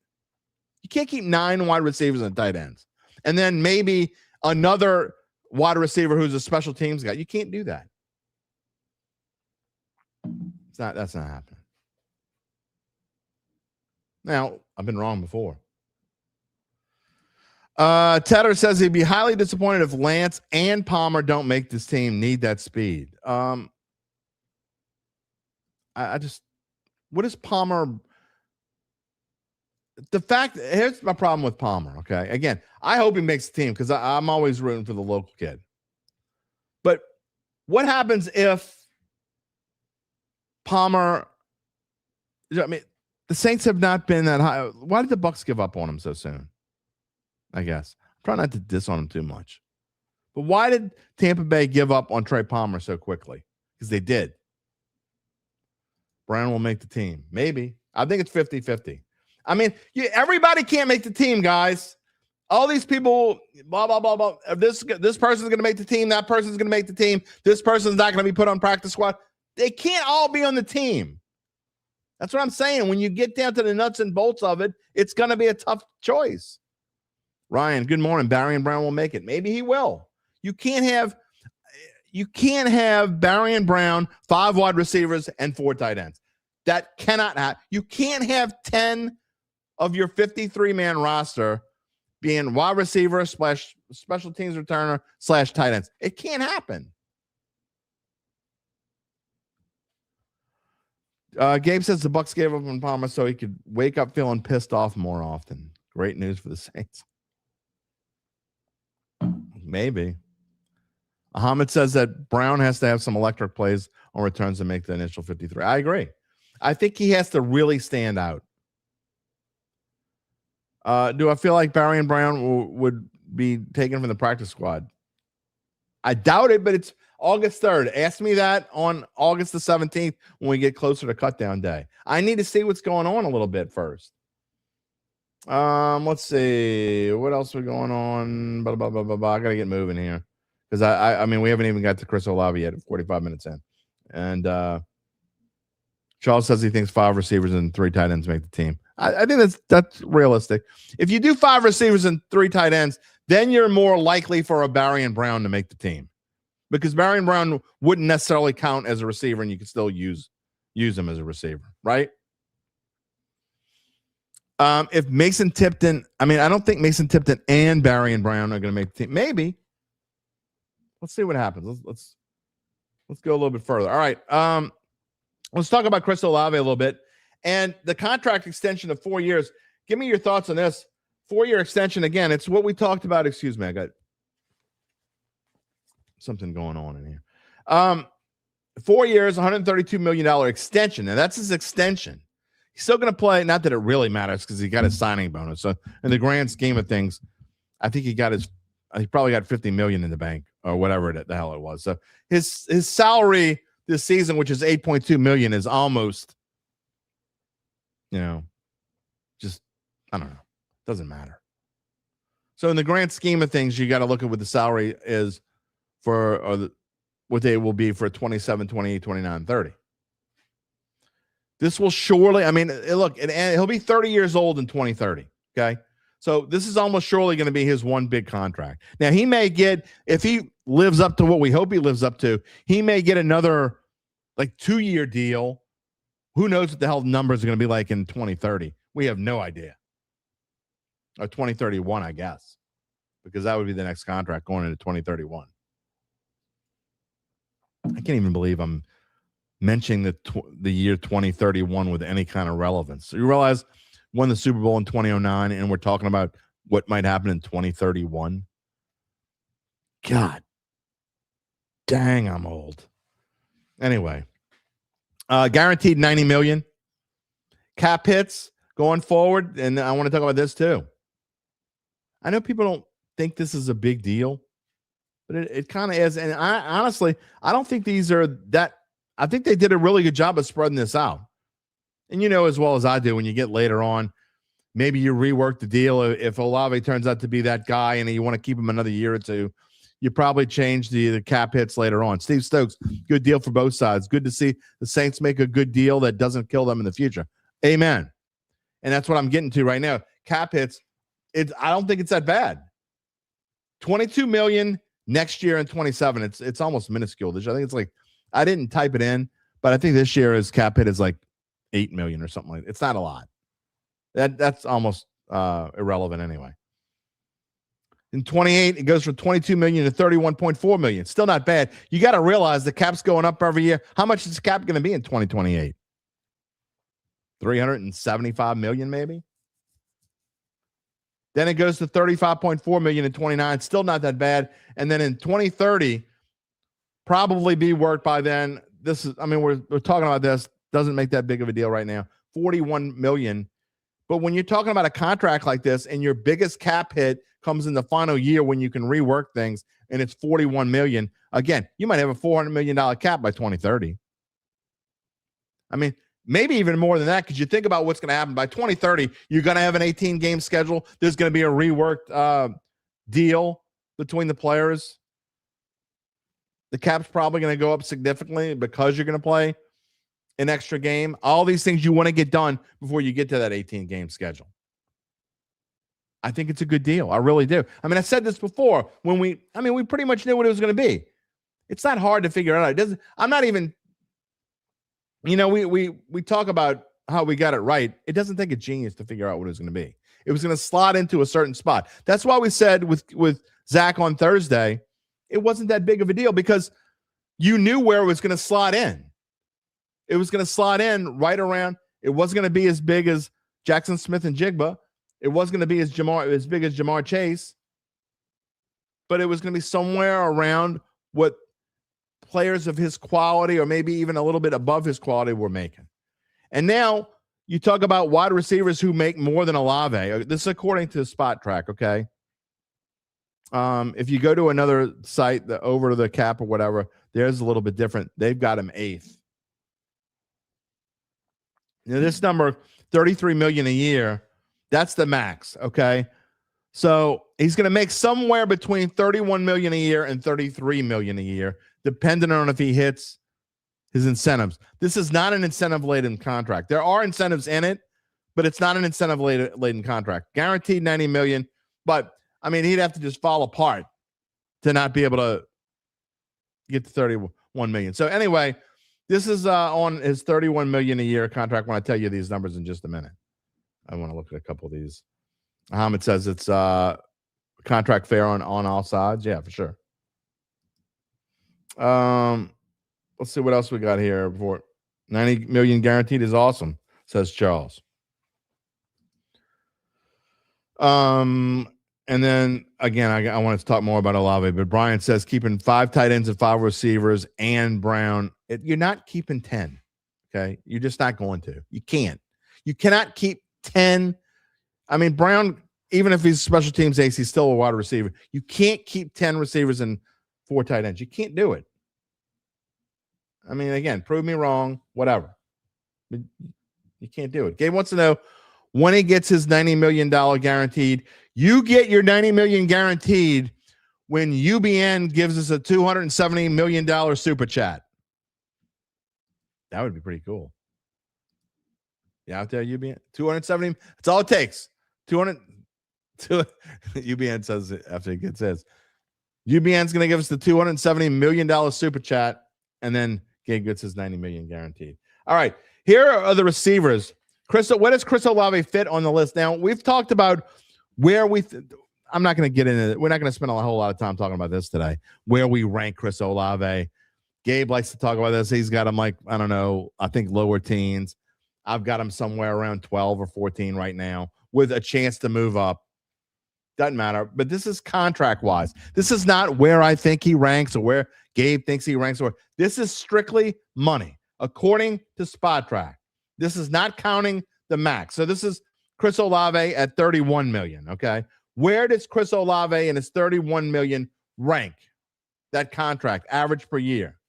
You can't keep 9 wide receivers and tight ends. And then maybe another wide receiver who's a special teams guy. You can't do that. That's not happening. Now, I've been wrong before. Tedder says he'd be highly disappointed if Lance and Palmer don't make this team. Need that speed. What is Palmer? Here's my problem with Palmer. Okay. Again, I hope he makes the team because I'm always rooting for the local kid. But what happens if Palmer, I mean, the Saints have not been that high. Why did the Bucs give up on him so soon? I guess. I'm trying not to diss on him too much. But why did Tampa Bay give up on Trey Palmer so quickly? Because they did. Brown will make the team. Maybe. I think it's 50-50. I mean, everybody can't make the team, guys. All these people, blah, blah, blah, blah. This person's going to make the team. That person's going to make the team. This person's not going to be put on practice squad. They can't all be on the team. That's what I'm saying. When you get down to the nuts and bolts of it, it's going to be a tough choice. Ryan, good morning. Barry and Brown will make it. Maybe he will. You can't have Barry and Brown, 5 wide receivers, and 4 tight ends. That cannot happen. You can't have 10 of your 53-man roster being wide receiver / special teams returner / tight ends. It can't happen. Gabe says the Bucs gave up on Palmer so he could wake up feeling pissed off more often. Great news for the Saints. Maybe. Ahmed says that Brown has to have some electric plays on returns to make the initial 53. I agree. I think he has to really stand out. Do I feel like Barry and Brown would be taken from the practice squad? I doubt it, but it's August 3rd. Ask me that on August the 17th when we get closer to cutdown day. I need to see what's going on a little bit first. Let's see. What else is going on? I got to get moving here because I mean, we haven't even got to Chris Olave yet. 45 minutes in, and Charles says he thinks 5 receivers and 3 tight ends make the team. I think that's realistic. If you do 5 receivers and 3 tight ends, then you're more likely for a Barrion Brown to make the team, because Barrion Brown wouldn't necessarily count as a receiver, and you can still use him as a receiver, right? If Mason Tipton, I mean, I don't think Mason Tipton and Barrion Brown are going to make the team. Maybe. Let's see what happens. Let's go a little bit further. All right. Let's talk about Chris Olave a little bit and the contract extension of 4 years. Give me your thoughts on this 4-year extension. Again, it's what we talked about. Excuse me, I got something going on in here. 4 years, $132 million extension. Now that's his extension. He's still going to play. Not that it really matters because he got his signing bonus. So in the grand scheme of things, I think he probably got $50 million in the bank or whatever the hell it was. So his salary this season, which is $8.2 million, is almost, just, I don't know. Doesn't matter. So in the grand scheme of things, you got to look at what the salary is for, what they will be for 27, 28, 29, 30. This will surely, I mean, look, he'll be 30 years old in 2030. Okay. So this is almost surely going to be his one big contract. Now he may get, if he lives up to what we hope he lives up to, he may get another like 2-year deal. Who knows what the hell numbers are going to be like in 2030? We have no idea. Or 2031, I guess, because that would be the next contract going into 2031. I can't even believe I'm mentioning the year 2031 with any kind of relevance. So you realize won the Super Bowl in 2009, and we're talking about what might happen in 2031. God dang, I'm old. Anyway, guaranteed $90 million. Cap hits going forward, and I want to talk about this too. I know people don't think this is a big deal, but it kind of is. And I honestly, I don't think these are that. I think they did a really good job of spreading this out. And you know as well as I do, when you get later on, maybe you rework the deal. If Olave turns out to be that guy and you want to keep him another year or two, you probably change the cap hits later on. Steve Stokes, good deal for both sides. Good to see the Saints make a good deal that doesn't kill them in the future. Amen. And that's what I'm getting to right now. Cap hits, I don't think it's that bad. $22 million next year and 27. It's almost minuscule. I think it's like, I didn't type it in, but I think this year his cap hit is like $8 million or something like that. It's not a lot. That's almost irrelevant anyway. In 28, it goes from $22 million to $31.4 million. Still not bad. You got to realize the cap's going up every year. How much is the cap going to be in 2028? $375 million maybe? Then it goes to $35.4 million in 29. Still not that bad. And then in 2030, probably be worked by then. This is, I mean, we're talking about this. Doesn't make that big of a deal right now. $41 million. But when you're talking about a contract like this and your biggest cap hit comes in the final year when you can rework things and it's $41 million, again, you might have a $400 million cap by 2030. I mean, maybe even more than that, because you think about what's going to happen. By 2030, you're going to have an 18-game schedule. There's going to be a reworked deal between the players. The cap's probably going to go up significantly because you're going to play an extra game. All these things you want to get done before you get to that 18-game schedule. I think it's a good deal. I really do. I mean, I said this before when we pretty much knew what it was going to be. It's not hard to figure out. It doesn't. I'm not even. We talk about how we got it right. It doesn't take a genius to figure out what it was going to be. It was going to slot into a certain spot. That's why we said with Zach on Thursday, it wasn't that big of a deal because you knew where it was going to slot in. It was going to slot in right around. It wasn't going to be as big as Jackson Smith and Jigba. It wasn't going to be as big as Jamar Chase. But it was going to be somewhere around what players of his quality or maybe even a little bit above his quality were making. And now you talk about wide receivers who make more than Olave. This is according to Spot Track, okay? If you go to another site, the over to the cap or whatever, there's a little bit different. They've got him 8th. Now, this number, $33 million a year, that's the max, okay? So he's going to make somewhere between $31 million a year and $33 million a year, depending on if he hits his incentives. This is not an incentive-laden contract. There are incentives in it, but it's not an incentive-laden contract. Guaranteed $90 million, but I mean, he'd have to just fall apart to not be able to get to $31 million. So anyway, this is on his $31 million a year contract. When I tell you these numbers in just a minute, I want to look at a couple of these. It says it's contract fair on all sides. Yeah, for sure. Let's see what else we got here. Before $90 million guaranteed is awesome, says Charles. And then again, I wanted to talk more about Olave, but Brian says keeping 5 tight ends and 5 receivers and Brown. You're not keeping 10. Okay, you're just not going to. You can't. You cannot keep 10. I mean, Brown, even if he's special teams ace, he's still a wide receiver. You can't keep 10 receivers and 4 tight ends. You can't do it. I mean, again, prove me wrong, whatever. But you can't do it. Gabe wants to know when he gets his $90 million guaranteed. You get your $90 million guaranteed when UBN gives us a $270 million super chat. That would be pretty cool. You out there, UBN? 270. That's all it takes. 200. UBN says it after he gets his. UBN's going to give us the $270 million super chat, and then Gabe gets his $90 million guaranteed. All right, here are the receivers. Where does Chris Olave fit on the list? Now, we've talked about where I'm not going to get into it. We're not going to spend a whole lot of time talking about this today, where we rank Chris Olave. Gabe likes to talk about this. He's got him like, I don't know, I think lower teens. I've got him somewhere around 12 or 14 right now with a chance to move up. Doesn't matter. But this is contract-wise. This is not where I think he ranks or where Gabe thinks he ranks. Or this is strictly money, according to Spot Track. This is not counting the max. So this is Chris Olave at $31 million, okay? Where does Chris Olave and his $31 million rank that contract, average per year?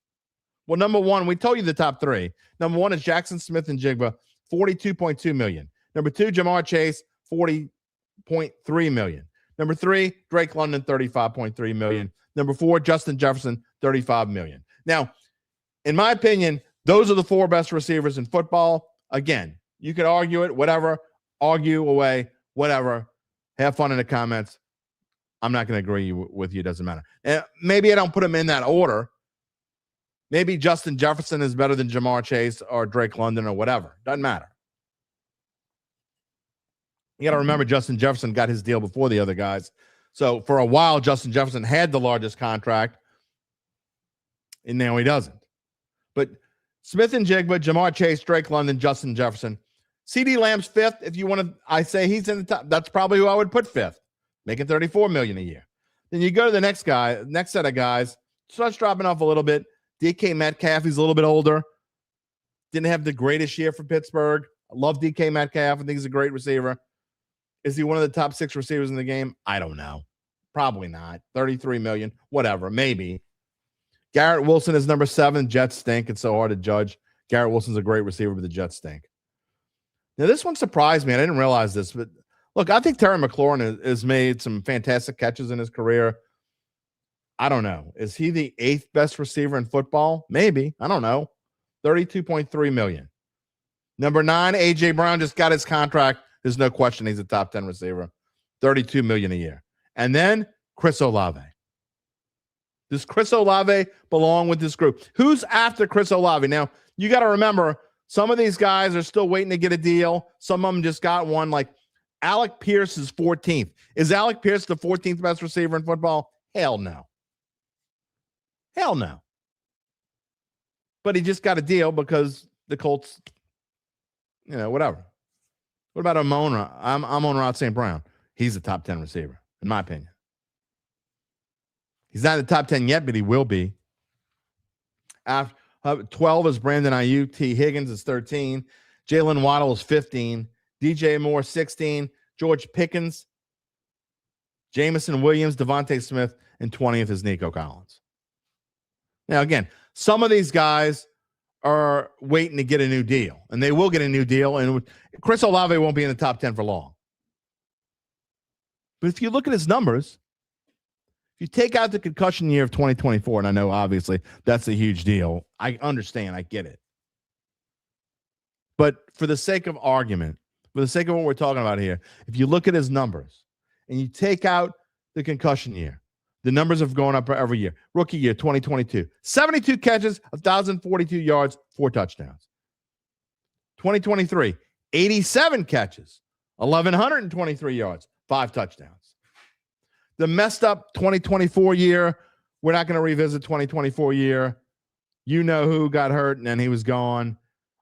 Well, number one, we told you the top 3. Number 1 is Jackson Smith-Njigba, $42.2 million. Number 2, Jamar Chase, $40.3 million. Number 3, Drake London, $35.3 million. Number 4, Justin Jefferson, $35 million. Now, in my opinion, those are the 4 best receivers in football. Again, you could argue it, whatever, argue away, whatever. Have fun in the comments. I'm not going to agree with you. It doesn't matter. And maybe I don't put them in that order. Maybe Justin Jefferson is better than Jamar Chase or Drake London or whatever. Doesn't matter. You got to remember Justin Jefferson got his deal before the other guys. So for a while, Justin Jefferson had the largest contract, and now he doesn't. But Smith-Njigba, Jamar Chase, Drake London, Justin Jefferson. CeeDee Lamb's 5th. If you want to, I say he's in the top. That's probably who I would put 5th, making $34 million a year. Then you go to the next set of guys, starts dropping off a little bit. DK Metcalf, he's a little bit older. Didn't have the greatest year for Pittsburgh. I love DK Metcalf. I think he's a great receiver. Is he one of the top 6 receivers in the game? I don't know. Probably not. $33 million, whatever, maybe. Garrett Wilson is number 7. Jets stink. It's so hard to judge. Garrett Wilson's a great receiver, but the Jets stink. Now, this one surprised me. I didn't realize this, but look, I think Terry McLaurin has made some fantastic catches in his career. I don't know. Is he the 8th best receiver in football? Maybe. I don't know. $32.3 million. Number 9, A.J. Brown just got his contract. There's no question he's a top 10 receiver. $32 million a year. And then Chris Olave. Does Chris Olave belong with this group? Who's after Chris Olave? Now, you got to remember, some of these guys are still waiting to get a deal. Some of them just got one. Like Alec Pierce is 14th. Is Alec Pierce the 14th best receiver in football? Hell no. Hell no. But he just got a deal because the Colts, whatever. What about Amon-Ra? Amon-Ra St. Brown. He's a top 10 receiver, in my opinion. He's not in the top 10 yet, but he will be. 12 is Brandon Ayuk. T. Higgins is 13. Jalen Waddle is 15. DJ Moore, 16. George Pickens, Jamison Williams, Devontae Smith, and 20th is Nico Collins. Now, again, some of these guys are waiting to get a new deal, and they will get a new deal, and Chris Olave won't be in the top 10 for long. But if you look at his numbers, if you take out the concussion year of 2024, and I know obviously that's a huge deal. I understand. I get it. But for the sake of argument, for the sake of what we're talking about here, if you look at his numbers and you take out the concussion year, the numbers have gone up every year. Rookie year, 2022, 72 catches, 1,042 yards, 4 touchdowns. 2023, 87 catches, 1,123 yards, 5 touchdowns. The messed up 2024 year, we're not going to revisit 2024 year. You know who got hurt and then he was gone.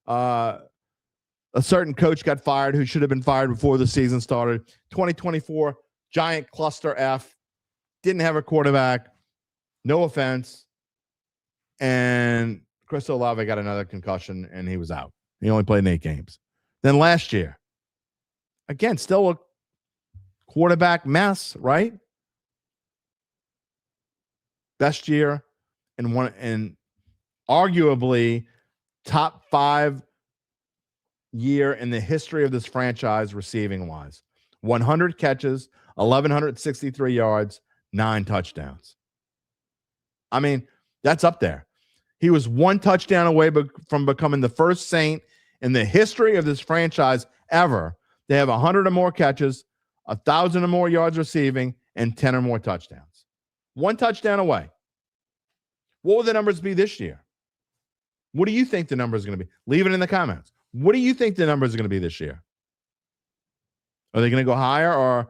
A certain coach got fired who should have been fired before the season started. 2024, giant cluster F. Didn't have a quarterback. No offense. And Chris Olave got another concussion, and he was out. He only played in 8 games. Then last year, again, still a quarterback mess, right? Best year and arguably top 5 year in the history of this franchise receiving wise. 100 catches, 1,163 yards, 9 touchdowns. I mean, that's up there. He was 1 touchdown away from becoming the first Saint in the history of this franchise ever to have 100 or more catches, 1,000 or more yards receiving, and 10 or more touchdowns. 1 touchdown away. What will the numbers be this year? What do you think the number is going to be? Leave it in the comments. What do you think the numbers are going to be this year? Are they going to go higher, or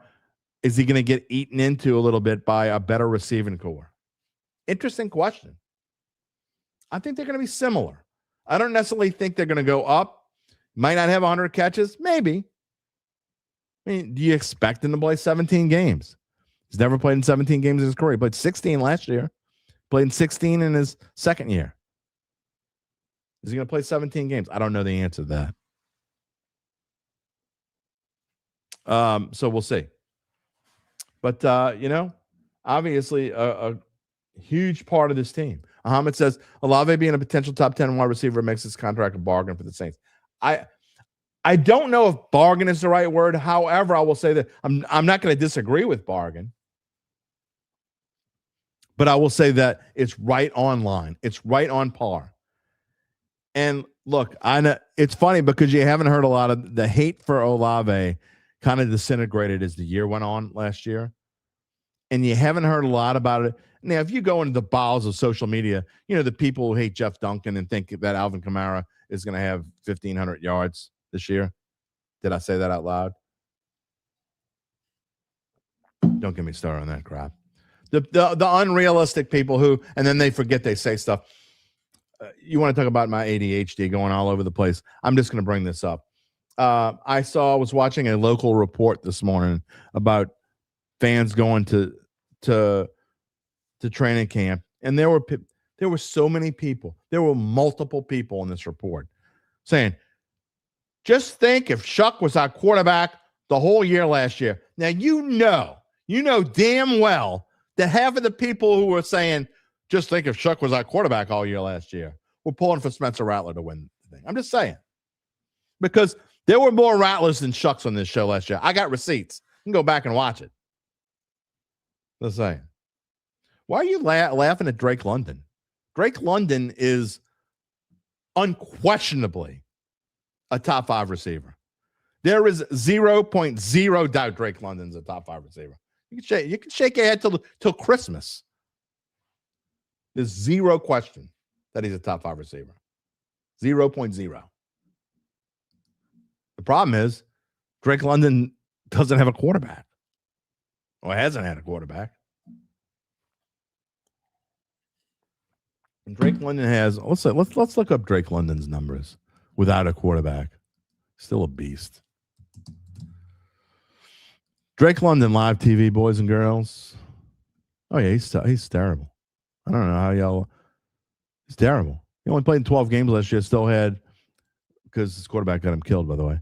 is he going to get eaten into a little bit by a better receiving core? Interesting question. I think they're going to be similar. I don't necessarily think they're going to go up. Might not have 100 catches. Maybe. I mean, do you expect him to play 17 games? He's never played in 17 games in his career. He played 16 last year. Played in 16 in his second year. Is he going to play 17 games? I don't know the answer to that. So we'll see. But, obviously a huge part of this team. Ahmed says, Olave being a potential top 10 wide receiver makes his contract a bargain for the Saints. I don't know if bargain is the right word. However, I will say that I'm not going to disagree with bargain. But I will say that it's right on line. It's right on par. And look, I know it's funny because you haven't heard a lot of the hate for Olave kind of disintegrated as the year went on last year. And you haven't heard a lot about it. Now, if you go into the bowels of social media, the people who hate Jeff Duncan and think that Alvin Kamara is going to have 1,500 yards this year. Did I say that out loud? Don't get me started on that crap. The unrealistic people who, and then they forget they say stuff. You want to talk about my ADHD going all over the place. I'm just going to bring this up. I was watching a local report this morning about fans going to training camp. And there were so many people. There were multiple people in this report saying, just think if Shuck was our quarterback the whole year last year. Now, you know damn well that half of the people who were saying, just think if Shuck was our quarterback all year last year, we're pulling for Spencer Rattler to win the thing. I'm just saying. Because there were more Rattlers than Shucks on this show last year. I got receipts. You can go back and watch it. Just saying. Why are you laughing at Drake London? Drake London is unquestionably a top 5 receiver. There is 0.0 doubt Drake London's a top 5 receiver. You can shake your head till Christmas. There's 0 question that he's a top 5 receiver. 0.0. The problem is Drake London doesn't have a quarterback. Or hasn't had a quarterback. And Drake London has, let's look up Drake London's numbers without a quarterback. Still a beast. Drake London live TV, boys and girls. Oh yeah, he's terrible. I don't know how y'all. He's terrible. He only played in 12 games last year. Still had, because his quarterback got him killed, by the way.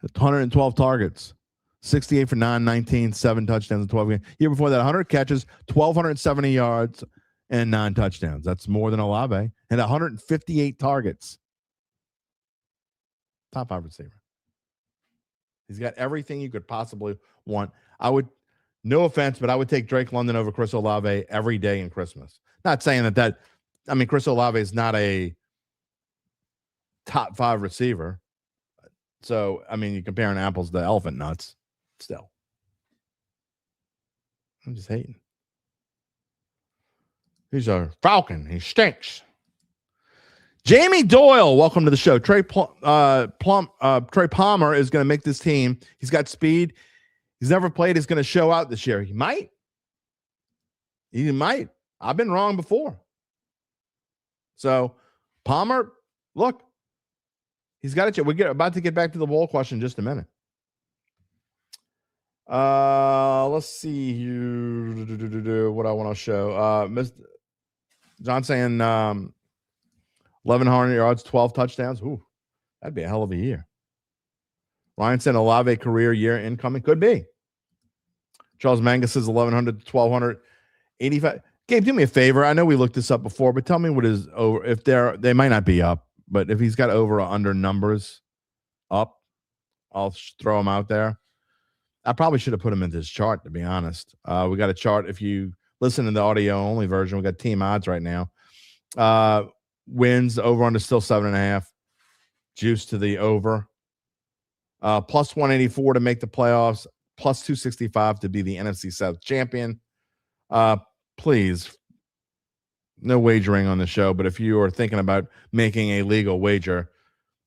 112 targets, 68 for 919, 7 touchdowns in 12 games. Year before that, 100 catches, 1,270 yards, and 9 touchdowns. That's more than Olave. And 158 targets. Top 5 receiver. He's got everything you could possibly want. I would No offense, but I would take Drake London over Chris Olave every day in Christmas. Not saying that I mean, Chris Olave is not a top 5 receiver. So, I mean, you're comparing apples to elephant nuts still. I'm just hating. He's a Falcon. He stinks. Jamie Doyle, welcome to the show. Trey Palmer is going to make this team. He's got speed. He's never played. He's going to show out this year. He might. I've been wrong before. So, Palmer, look, he's got it. We're about to get back to the bowl question in just a minute. Let's see here. What I want to show. Mr. John saying 1,100 yards, 12 touchdowns. Ooh, that'd be a hell of a year. Ryan said Olave career year incoming. Could be. Charles Mangus says 1,100 to 1,285. Gabe, do me a favor. I know we looked this up before, but tell me what is over. If they might not be up, but if he's got over or under numbers up, I'll throw them out there. I probably should have put him in this chart, to be honest. We got a chart. If you listen to the audio only version, we got team odds right now. Wins over under still 7.5. Juice to the over. Plus 184 to make the playoffs. Plus 265 to be the NFC South champion. Please, no wagering on the show, but if you are thinking about making a legal wager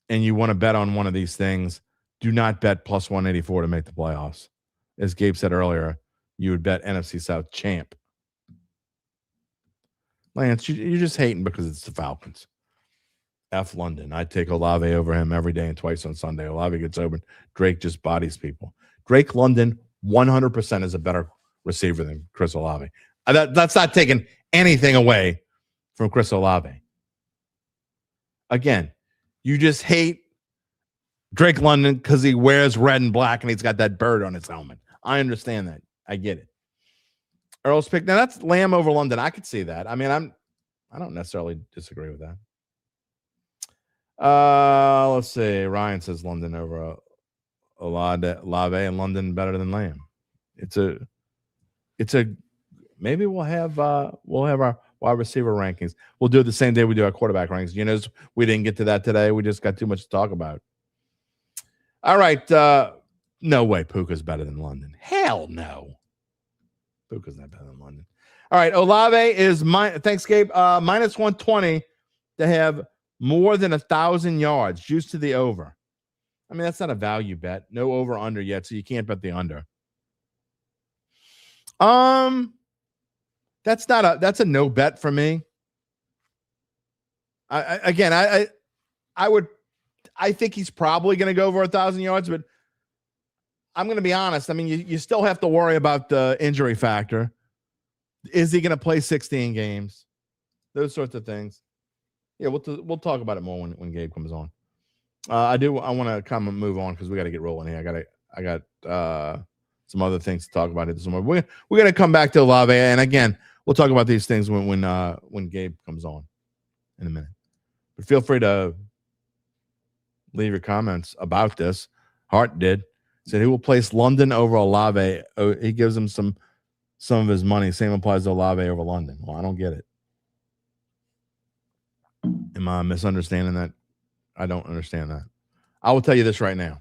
and you want to bet on one of these things, do not bet plus 184 to make the playoffs. As Gabe said earlier, you would bet NFC South champ. Lance, you're just hating because it's the Falcons. F London. I'd take Olave over him every day and twice on Sunday. Olave gets open. Drake just bodies people. Drake London 100% is a better receiver than Chris Olave. That's not taking anything away from Chris Olave. Again, you just hate Drake London because he wears red and black and he's got that bird on his helmet. I understand that. I get it. Earl's pick. Now that's Lamb over London. I could see that. I mean, I don't necessarily disagree with that. Let's see. Ryan says London over Olave and London better than Lamb. It's a maybe we'll have our wide receiver rankings. We'll do it the same day we do our quarterback rankings. You know, we didn't get to that today. We just got too much to talk about. All right. No way Puka's better than London. Hell no. Puka's not better than London. All right. Olave is thanks, Gabe. Minus 120 to have more than 1,000 yards. Juice to the over. I mean, that's not a value bet. No over under yet, so you can't bet the under. That's a no bet for me. I think he's probably going to go over 1,000 yards, but I'm going to be honest. I mean, you still have to worry about the injury factor. Is he going to play 16 games? Those sorts of things. Yeah, we'll talk about it more when Gabe comes on. I want to come and move on because we got to get rolling here. I got some other things to talk about it this morning. We're going to come back to Olave, and again, we'll talk about these things when Gabe comes on in a minute. But feel free to leave your comments about this. Hart said he will place London over Olave. He gives him some of his money. Same applies to Olave over London. Well, I don't get it. Am I misunderstanding that? I don't understand that. I will tell you this right now.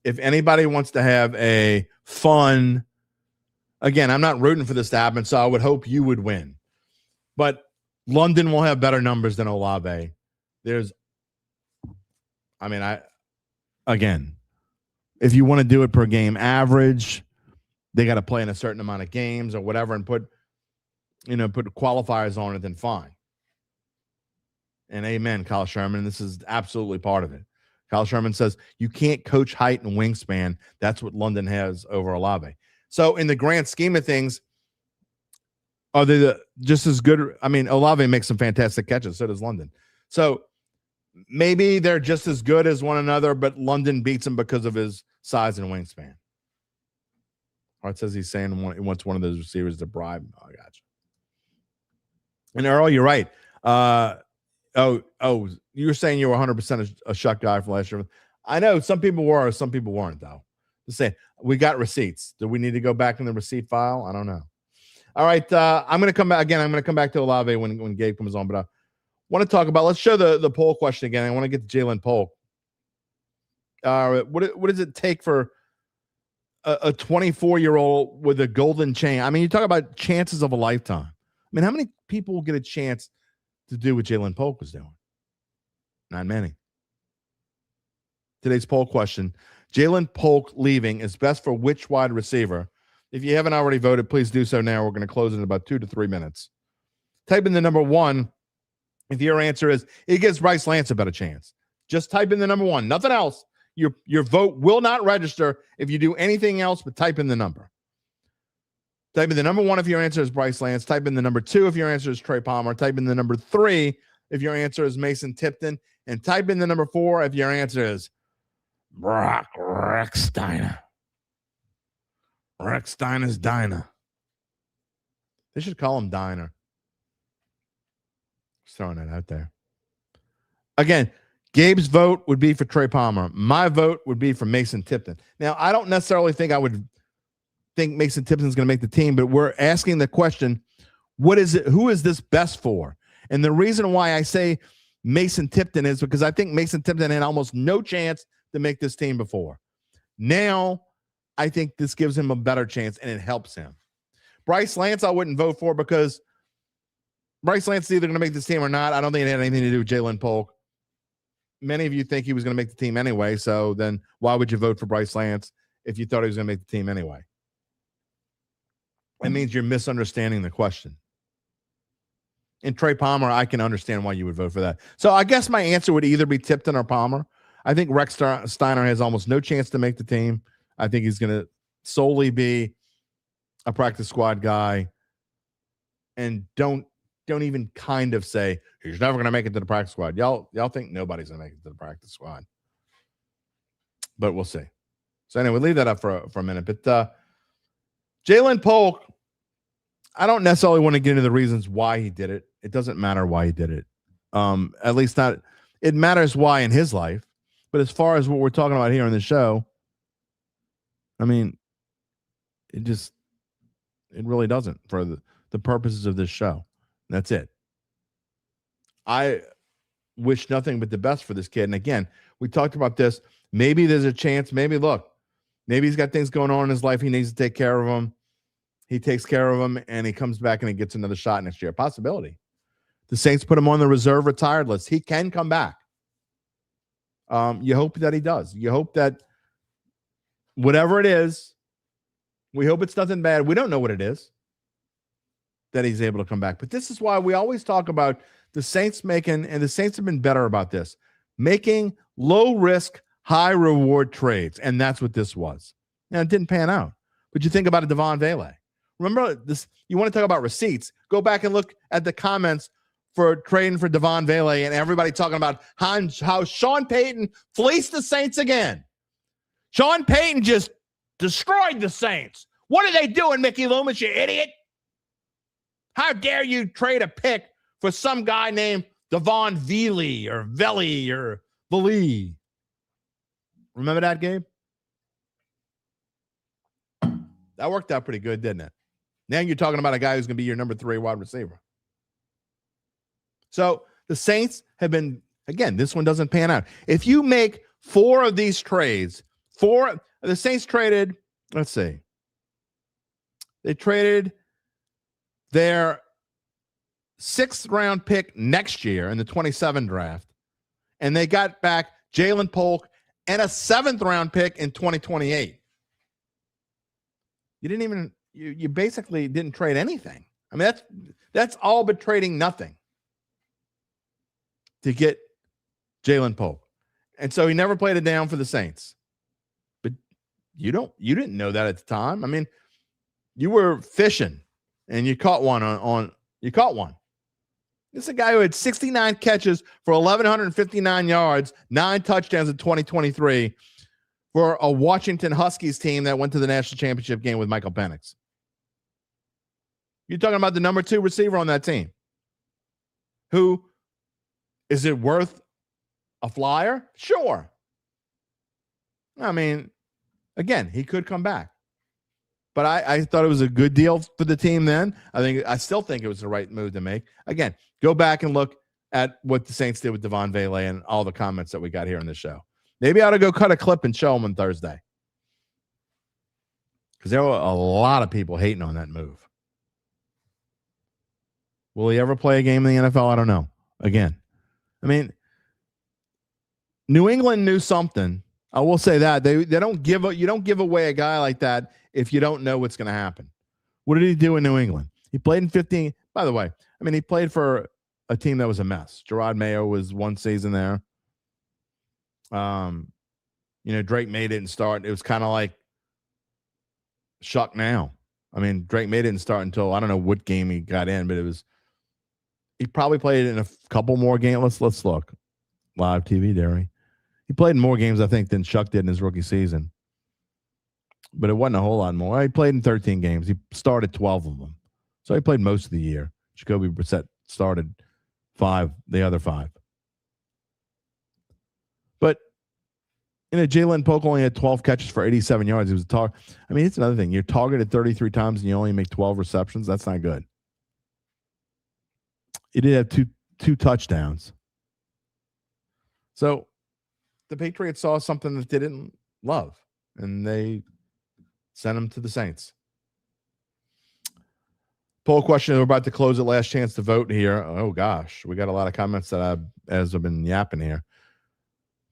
If anybody wants to have a fun, again, I'm not rooting for this to happen, so I would hope you would win. But London will have better numbers than Olave. Again, if you want to do it per game average, they got to play in a certain amount of games or whatever and put qualifiers on it, then fine. And amen, Kyle Sherman. This is absolutely part of it. Kyle Sherman says you can't coach height and wingspan. That's what London has over Olave. So in the grand scheme of things, are they just as good? I mean, Olave makes some fantastic catches. So does London. So maybe they're just as good as one another, but London beats him because of his size and wingspan. Hart says he's saying he wants one of those receivers to bribe. Oh, I got you. And Earl, you're right. You were saying you were 100% a Shuck guy from last year. I know some people were, some people weren't, though. Just saying, we got receipts. Do we need to go back in the receipt file? I don't know. All right, I'm going to come back again. I'm going to come back to Olave when Gabe comes on, but I want to talk about. Let's show the poll question again. I want to get to Ja'Lynn Polk. What does it take for a 24-year-old with a golden chain? I mean, you talk about chances of a lifetime. I mean, how many people will get a chance to do what Ja'Lynn Polk was doing? Not many. Today's poll question: Ja'Lynn Polk leaving is best for which wide receiver? If you haven't already voted, please do so now. We're going to close in about 2 to 3 minutes. Type in the number 1 if your answer is it gives Bryce Lance a better chance. Just type in the number 1. Nothing else. Your vote will not register if you do anything else but type in the number. Type in the number 1 if your answer is Bryce Lance. Type in the number 2 if your answer is Trey Palmer. Type in the number 3 if your answer is Mason Tipton. And type in the number 4 if your answer is Brock Rexsteiner. Rexsteiner's Diner. They should call him Diner. Just throwing it out there. Again, Gabe's vote would be for Trey Palmer. My vote would be for Mason Tipton. Now, I don't necessarily think I would think Mason Tipton's going to make the team, but we're asking the question, what is it? Who is this best for? And the reason why I say Mason Tipton is because I think Mason Tipton had almost no chance to make this team before. Now, I think this gives him a better chance, and it helps him. Bryce Lance, I wouldn't vote for because Bryce Lance is either going to make this team or not. I don't think it had anything to do with Ja'Lynn Polk. Many of you think he was going to make the team anyway, so then why would you vote for Bryce Lance if you thought he was going to make the team anyway? That means you're misunderstanding the question. And Trey Palmer, I can understand why you would vote for that. So I guess my answer would either be Tipton or Palmer. I think Rex Steiner has almost no chance to make the team. I think he's going to solely be a practice squad guy. And don't even kind of say he's never going to make it to the practice squad. Y'all think nobody's going to make it to the practice squad. But we'll see. So anyway, leave that up for a minute. But Ja'Lynn Polk, I don't necessarily want to get into the reasons why he did it. It doesn't matter why he did it. At least not. It matters why in his life. But as far as what we're talking about here on the show, I mean, it really doesn't for the purposes of this show. That's it. I wish nothing but the best for this kid. And again, we talked about this. Maybe there's a chance. Maybe he's got things going on in his life. He needs to take care of them. He takes care of them, and he comes back and he gets another shot next year. Possibility. The Saints put him on the reserve retired list. He can come back. You hope that he does. You hope that whatever it is, we hope it's nothing bad. We don't know what it is that he's able to come back. But this is why we always talk about the Saints making, and the Saints have been better about this, making low-risk, high-reward trades. And that's what this was. Now, it didn't pan out. But you think about a Devon Vele. Remember this? You want to talk about receipts? Go back and look at the comments for trading for Devon Vele and everybody talking about how Sean Payton fleeced the Saints again. Sean Payton just destroyed the Saints. What are they doing, Mickey Loomis, you idiot? How dare you trade a pick for some guy named Devon Vele or Vele or Vele? Remember that, Gabe? That worked out pretty good, didn't it? Now you're talking about a guy who's going to be your number 3 wide receiver. So the Saints have been, again, this one doesn't pan out. If you make 4 of these trades, the Saints traded, let's see, they traded their 6th round pick next year in the 27 draft, and they got back Ja'Lynn Polk and a 7th round pick in 2028. You basically didn't trade anything. I mean, that's all but trading nothing to get Ja'Lynn Polk. And so he never played it down for the Saints. But you didn't know that at the time. I mean, you were fishing and you caught one you caught one. This is a guy who had 69 catches for 1,159 yards, 9 touchdowns in 2023 for a Washington Huskies team that went to the national championship game with Michael Penix. You're talking about the number 2 receiver on that team. Who, is it worth a flyer? Sure. I mean, Again, he could come back. But I thought it was a good deal for the team then. I still think it was the right move to make. Again, go back and look at what the Saints did with Devon Vele and all the comments that we got here in the show. Maybe I ought to go cut a clip and show them on Thursday. Because there were a lot of people hating on that move. Will he ever play a game in the NFL? I don't know. Again, I mean, New England knew something. I will say that you don't give away a guy like that if you don't know what's going to happen. What did he do in New England? He played in 15. By the way, I mean, he played for a team that was a mess. Gerard Mayo was one season there. Drake May didn't start. It was kind of like Shuck now. I mean, Drake May didn't start until I don't know what game he got in, but he probably played in a couple more games. Let's look. Live TV, Derry. He played in more games, I think, than Shuck did in his rookie season. But it wasn't a whole lot more. He played in 13 games. He started 12 of them. So he played most of the year. Jacoby Brissett started the other 5. But, Ja'Lynn Polk only had 12 catches for 87 yards. He was I mean, it's another thing. You're targeted 33 times and you only make 12 receptions. That's not good. He did have two touchdowns. So the Patriots saw something that they didn't love, and they sent him to the Saints. Poll question. We're about to close it. Last chance to vote here. Oh, gosh. We got a lot of comments as I've been yapping here.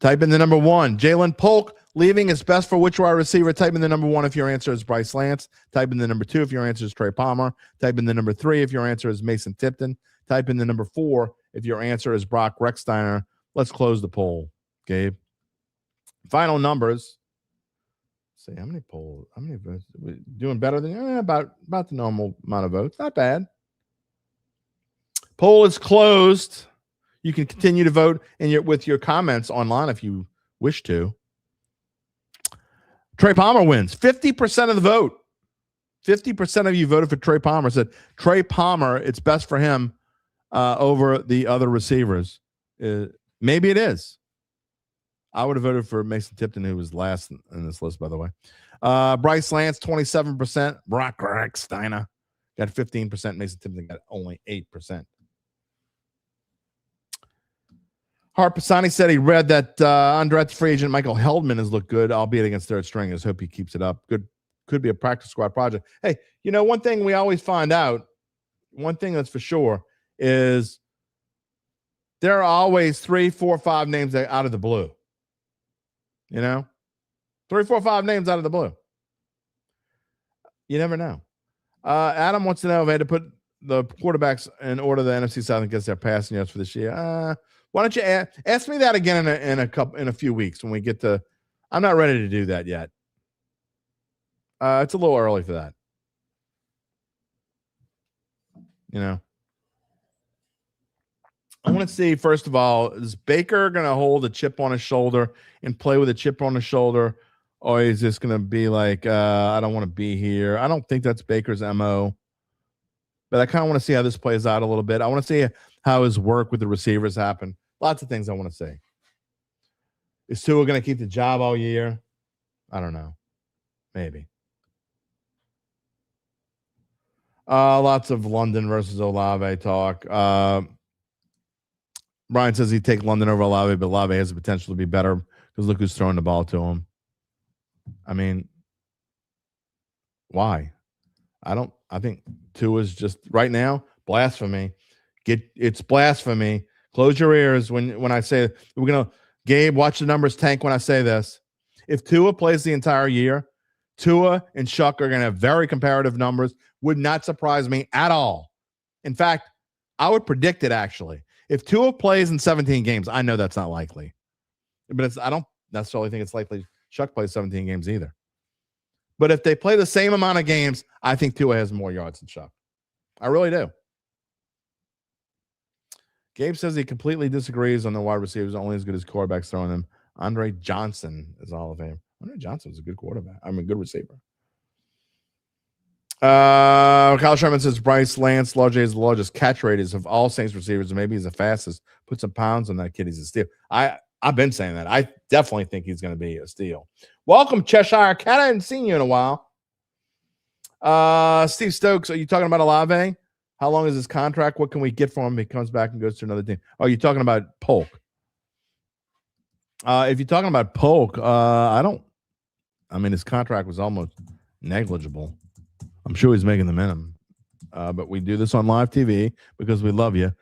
Type in the number 1. Ja'Lynn Polk leaving is best for which wide receiver? Type in the number 1 if your answer is Bryce Lance. Type in the number 2 if your answer is Trey Palmer. Type in the number 3 if your answer is Mason Tipton. Type in the number 4 if your answer is Brock Rechsteiner. Let's close the poll, Gabe. Final numbers. See how many votes? We're doing better than about the normal amount of votes. Not bad. Poll is closed. You can continue to vote with your comments online if you wish to. Trey Palmer wins. 50% of the vote. 50% of you voted for Trey Palmer. Said Trey Palmer, it's best for him over the other receivers. Maybe it is. I would have voted for Mason Tipton, who was last in this list, by the way. Bryce Lance, 27%. Brock Rechsteiner got 15%. Mason Tipton got only 8%. Hart Pisani said he read that undrafted free agent Michael Heldman has looked good, albeit against third stringers. Hope he keeps it up. Good. Could be a practice squad project. Hey, one thing we always find out, one thing that's for sure is there are always 3, 4, 5 names out of the blue. 3, 4, 5 names out of the blue. You never know. Adam wants to know if I had to put the quarterbacks in order the NFC South against their passing yards for this year. Why don't you ask me that again in a few weeks when we get to? I'm not ready to do that yet. It's a little early for that. I want to see, first of all, is Baker going to hold a chip on his shoulder and play with a chip on his shoulder? Or is this going to be like, I don't want to be here? I don't think that's Baker's MO. But I kind of want to see how this plays out a little bit. I want to see how his work with the receivers happen. Lots of things I want to see. Is Tua going to keep the job all year? I don't know. Maybe. Lots of London versus Olave talk. Brian says he'd take London over Olave, but Olave has the potential to be better because look who's throwing the ball to him. I mean, why? I think Tua's just right now blasphemy. It's blasphemy. Close your ears when I say Gabe, watch the numbers tank when I say this. If Tua plays the entire year, Tua and Shuck are going to have very comparative numbers. Would not surprise me at all. In fact, I would predict it actually. If Tua plays in 17 games, I know that's not likely. But I don't necessarily think it's likely Shuck plays 17 games either. But if they play the same amount of games, I think Tua has more yards than Shuck. I really do. Gabe says he completely disagrees on the wide receivers, only as good as quarterbacks throwing them. Andre Johnson is Hall of Fame. Andre Johnson was a good quarterback. I'm a good receiver. Kyle Sherman says Bryce Lance largely has the largest catch radius of all Saints receivers, and maybe he's the fastest. Put some pounds on that kid. He's a steal. I've been saying that. I definitely think he's going to be a steal. Welcome, Cheshire Cat. I haven't seen you in a while. Steve Stokes, are you talking about Olave? How long is his contract? What can we get for him if he comes back and goes to another team? Oh, you're talking about Polk. If you're talking about Polk, his contract was almost negligible. I'm sure he's making the minimum. But we do this on live TV because we love you.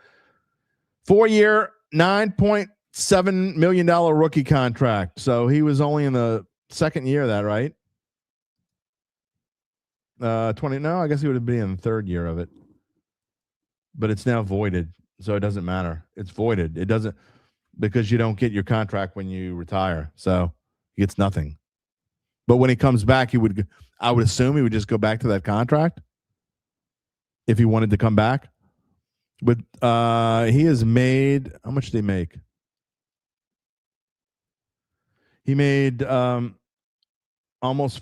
4-year, $9.7 million rookie contract. So he was only in the second year of that, right? 20. No, I guess he would have been in the third year of it. But it's now voided, so it doesn't matter. It's voided. It doesn't, because you don't get your contract when you retire. So he gets nothing. But when he comes back, I would assume he would just go back to that contract if he wanted to come back. But he has made, how much did he make? He made almost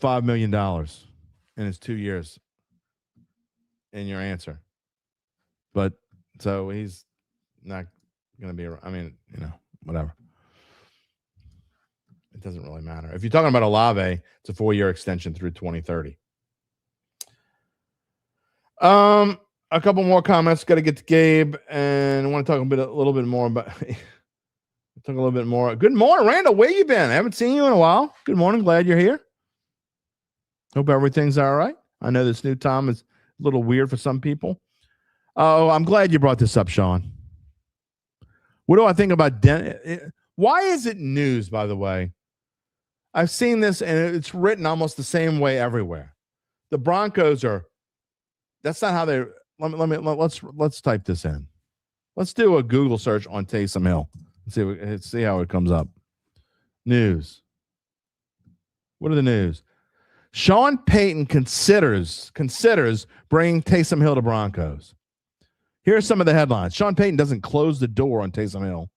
$5 million in his 2 years in your answer. But so he's not going to be, whatever. It doesn't really matter. If you're talking about Olave, it's a 4-year extension through 2030. A couple more comments. Got to get to Gabe, and I want to talk a little bit more about. Talk a little bit more. Good morning, Randall. Where you been? I haven't seen you in a while. Good morning. Glad you're here. Hope everything's all right. I know this new time is a little weird for some people. Oh, I'm glad you brought this up, Sean. What do I think about why is it news, by the way? I've seen this, and it's written almost the same way everywhere. The Broncos are. That's not how they. Let's type this in. Let's do a Google search on Taysom Hill and see how it comes up. News. What are the news? Sean Payton considers bringing Taysom Hill to Broncos. Here are some of the headlines. Sean Payton doesn't close the door on Taysom Hill.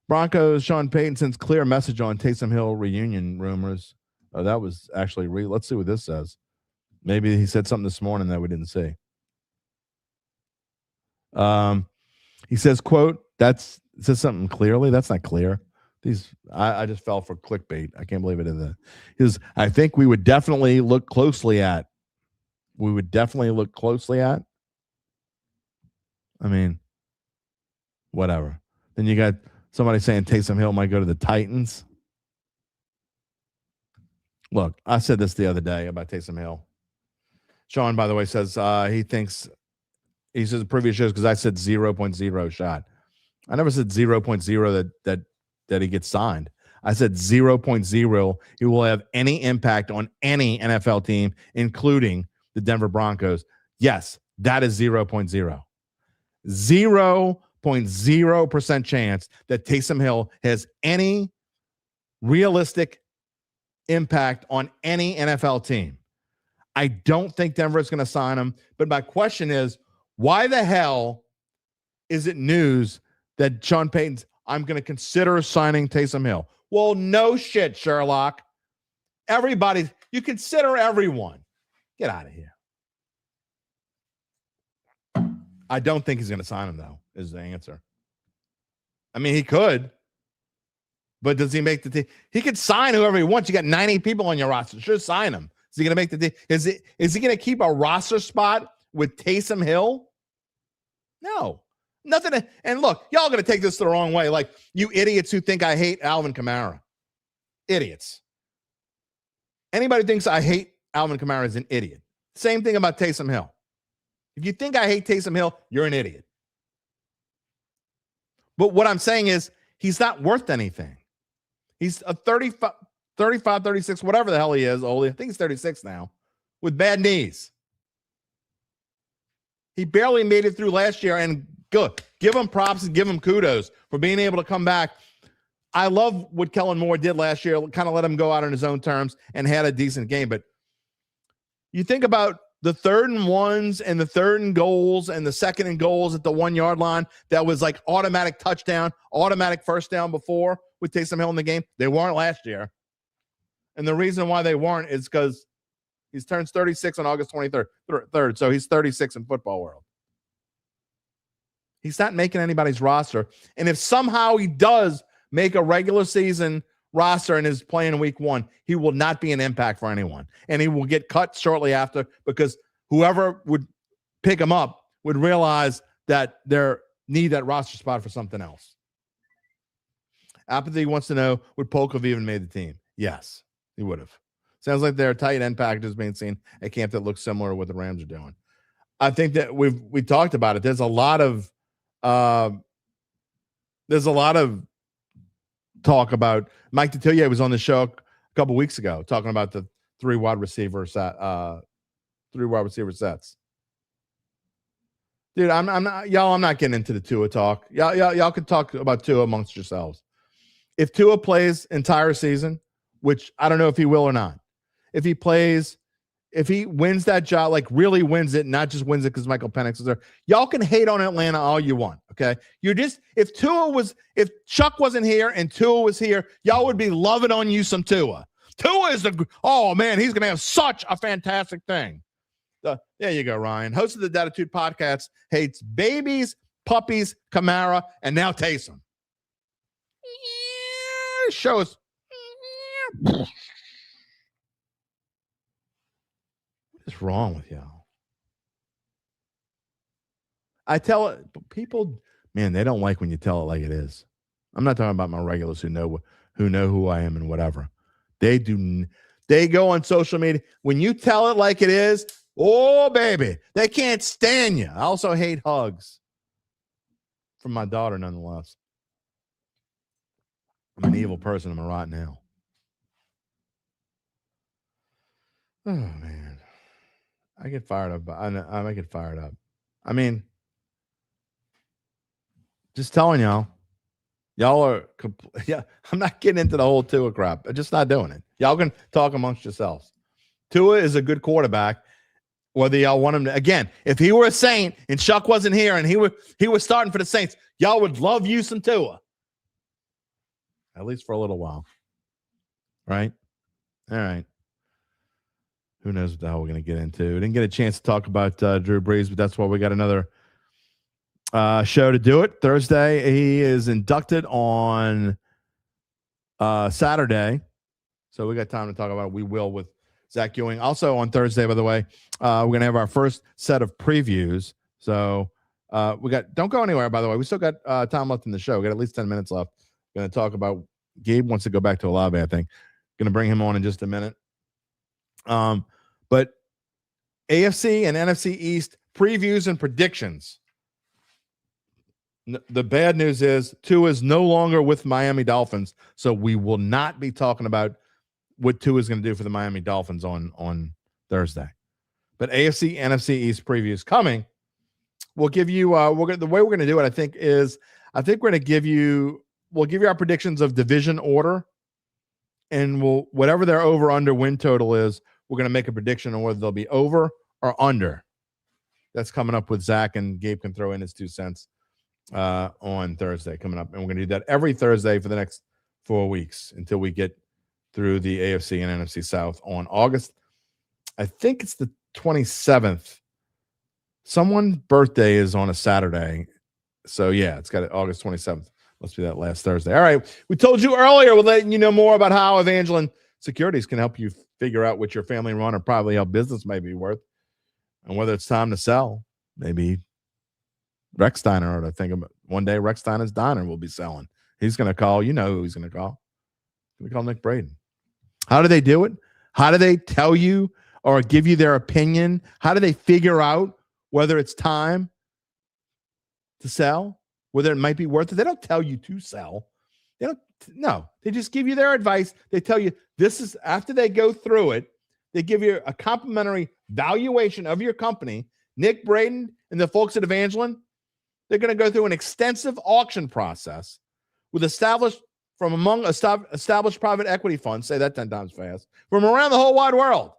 Broncos, Sean Payton sends clear message on Taysom Hill reunion rumors. Oh, that was actually let's see what this says. Maybe he said something this morning that we didn't see. He says, quote, says something clearly. That's not clear. I just fell for clickbait. I can't believe it is that. I think we would definitely look closely at. I mean, whatever. Then you got somebody saying Taysom Hill might go to the Titans. Look, I said this the other day about Taysom Hill. Sean, by the way, says he says in previous shows because I said 0.0 shot. I never said 0.0 that he gets signed. I said 0.0 he will have any impact on any NFL team, including the Denver Broncos. Yes, that is 0.0. 0.0% chance that Taysom Hill has any realistic impact on any NFL team. I don't think Denver is going to sign him. But my question is, why the hell is it news that Sean Payton's, I'm going to consider signing Taysom Hill? Well, no shit, Sherlock. You consider everyone. Get out of here. I don't think he's going to sign him, though, is the answer. I mean, he could. But does he make the team? He could sign whoever he wants. You got 90 people on your roster. Sure, sign him. Is he going to make the team? Is he going to keep a roster spot with Taysom Hill? No. Nothing. And look, y'all going to take this the wrong way. Like, you idiots who think I hate Alvin Kamara. Idiots. Anybody thinks I hate Alvin Kamara is an idiot. Same thing about Taysom Hill. If you think I hate Taysom Hill, you're an idiot. But what I'm saying is he's not worth anything. He's a 35, 36, whatever the hell he is, old. I think he's 36 now, with bad knees. He barely made it through last year, and good. Give him props and give him kudos for being able to come back. I love what Kellen Moore did last year, kind of let him go out on his own terms and had a decent game. But you think about the 3rd and 1s and the 3rd and goals and the 2nd and goals at the 1-yard line that was like automatic touchdown, automatic first down before with Taysom Hill in the game. They weren't last year. And the reason why they weren't is because he turns 36 on August 23rd. So he's 36 in football world. He's not making anybody's roster. And if somehow he does make a regular season roster and is playing week 1, he will not be an impact for anyone. And he will get cut shortly after because whoever would pick him up would realize that they need that roster spot for something else. Apathy wants to know, would Polk have even made the team? Yes, he would have. Sounds like there are tight end packages being seen at camp that look similar to what the Rams are doing. I think that we talked about it. There's a lot of talk about Mike Detillier was on the show a couple weeks ago talking about the three wide receiver sets. Dude, I'm not getting into the Tua talk. Y'all can talk about Tua amongst yourselves. If Tua plays entire season, which I don't know if he will or not, if he wins that job, like really wins it, not just wins it because Michael Penix is there, y'all can hate on Atlanta all you want, okay? If Chuck wasn't here and Tua was here, y'all would be loving on you some Tua. Tua is he's going to have such a fantastic thing. There you go, Ryan. Host of the Dattitude podcast, hates babies, puppies, Kamara, and now Taysom. Show us. What is wrong with y'all? I tell it, people, man, they don't like when you tell it like it is. I'm not talking about my regulars who know who I am and whatever. They go on social media. When you tell it like it is, oh, baby, they can't stand you. I also hate hugs from my daughter, nonetheless. I'm an evil person. I'm a rotten hell. Oh, man. I get fired up. I get fired up. I mean, just telling y'all are, I'm not getting into the whole Tua crap. I'm just not doing it. Y'all can talk amongst yourselves. Tua is a good quarterback. Whether y'all want him to, again, if he were a Saint and Chuck wasn't here and he was starting for the Saints, y'all would love you some Tua. At least for a little while. Right? All right. Who knows what the hell we're going to get into. We didn't get a chance to talk about Drew Brees, but that's why we got another show to do it. Thursday, he is inducted on Saturday. So we got time to talk about it. We will with Zach Ewing. Also on Thursday, by the way, we're going to have our first set of previews. So don't go anywhere, by the way. We still got time left in the show. We got at least 10 minutes left. Going to talk about Gabe wants to go back to Olave, I think. Going to bring him on in just a minute. But AFC and NFC East previews and predictions. The bad news is Tua is no longer with Miami Dolphins, so we will not be talking about what Tua is going to do for the Miami Dolphins on Thursday. But AFC, NFC East previews coming. We'll give you the way we're going to do it, I think we're going to give you our predictions of division order, and whatever their over under win total is, we're going to make a prediction on whether they'll be over or under. That's coming up with Zach, and Gabe can throw in his 2 cents on Thursday coming up. And we're going to do that every Thursday for the next 4 weeks until we get through the AFC and NFC South on August. I think it's the 27th. Someone's birthday is on a Saturday. So, yeah, it's got August 27th. Must be that last Thursday. All right. We told you earlier, we're letting you know more about how Evangeline Securities can help you figure out what your family run or privately held business may be worth and whether it's time to sell. Maybe Rex Steiner ought to think about one day Rex Steiner's Diner will be selling. He's going to call. You know who he's going to call. He's going to call Nick Braden. How do they do it? How do they tell you or give you their opinion? How do they figure out whether it's time to sell? Whether it might be worth it. They don't tell you to sell. They just give you their advice. They tell you this is, after they go through it, they give you a complimentary valuation of your company. Nick Braden and the folks at Evangeline, they're going to go through an extensive auction process with established private equity funds, say that 10 times fast, from around the whole wide world.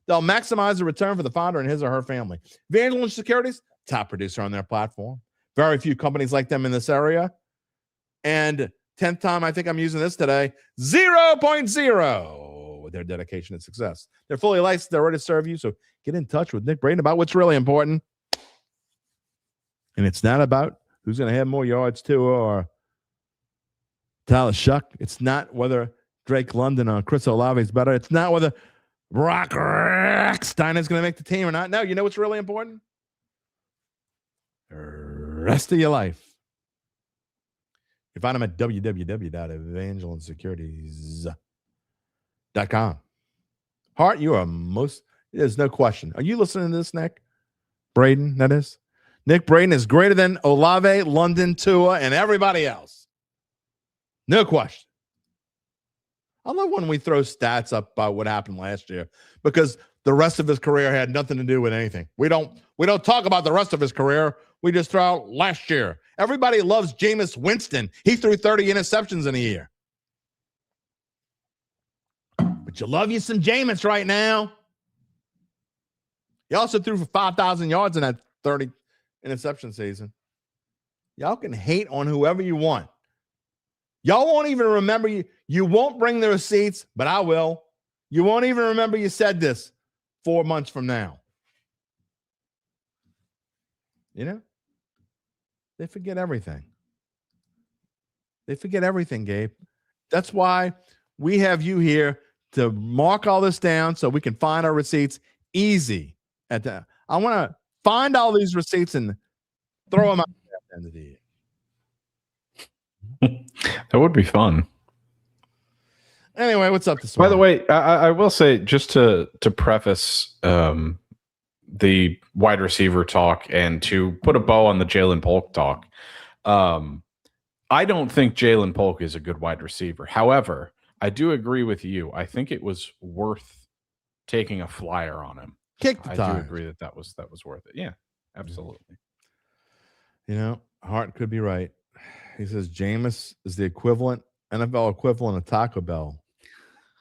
They'll maximize the return for the founder and his or her family. Evangeline Securities, top producer on their platform. Very few companies like them in this area. And 10th time I think I'm using this today, 0.0 with their dedication to success. They're fully licensed. They're ready to serve you. So get in touch with Nick Braden about what's really important. And it's not about who's going to have more yards to or Tyler Shuck. It's not whether Drake London or Chris Olave is better. It's not whether Brock Stein is going to make the team or not. No, you know what's really important? The rest of your life. You find them at www.evangelinesecurities.com. Hart, you are there's no question. Are you listening to this, Nick? Braden, that is? Nick Braden is greater than Olave, London, Tua, and everybody else. No question. I love when we throw stats up about what happened last year because the rest of his career had nothing to do with anything. We don't talk about the rest of his career. We just throw out last year. Everybody loves Jameis Winston. He threw 30 interceptions in a year. But you love you some Jameis right now. He also threw for 5,000 yards in that 30 interception season. Y'all can hate on whoever you want. Y'all won't even remember you. You won't bring the receipts, but I will. You won't even remember you said this 4 months from now. You know? They forget everything. They forget everything, Gabe. That's why we have you here to mark all this down so we can find our receipts easy. I want to find all these receipts and throw them out at the end of the year. That would be fun. Anyway, what's up this By morning? the way, I will say, just to preface the wide receiver talk and to put a bow on the Ja'Lynn Polk talk, I don't think Ja'Lynn Polk is a good wide receiver. However, I do agree with you. I think it was worth taking a flyer on him. Kick the I tires. do agree that was worth it. Yeah, absolutely. You know, Hart could be right. He says Jameis is the NFL equivalent of Taco Bell.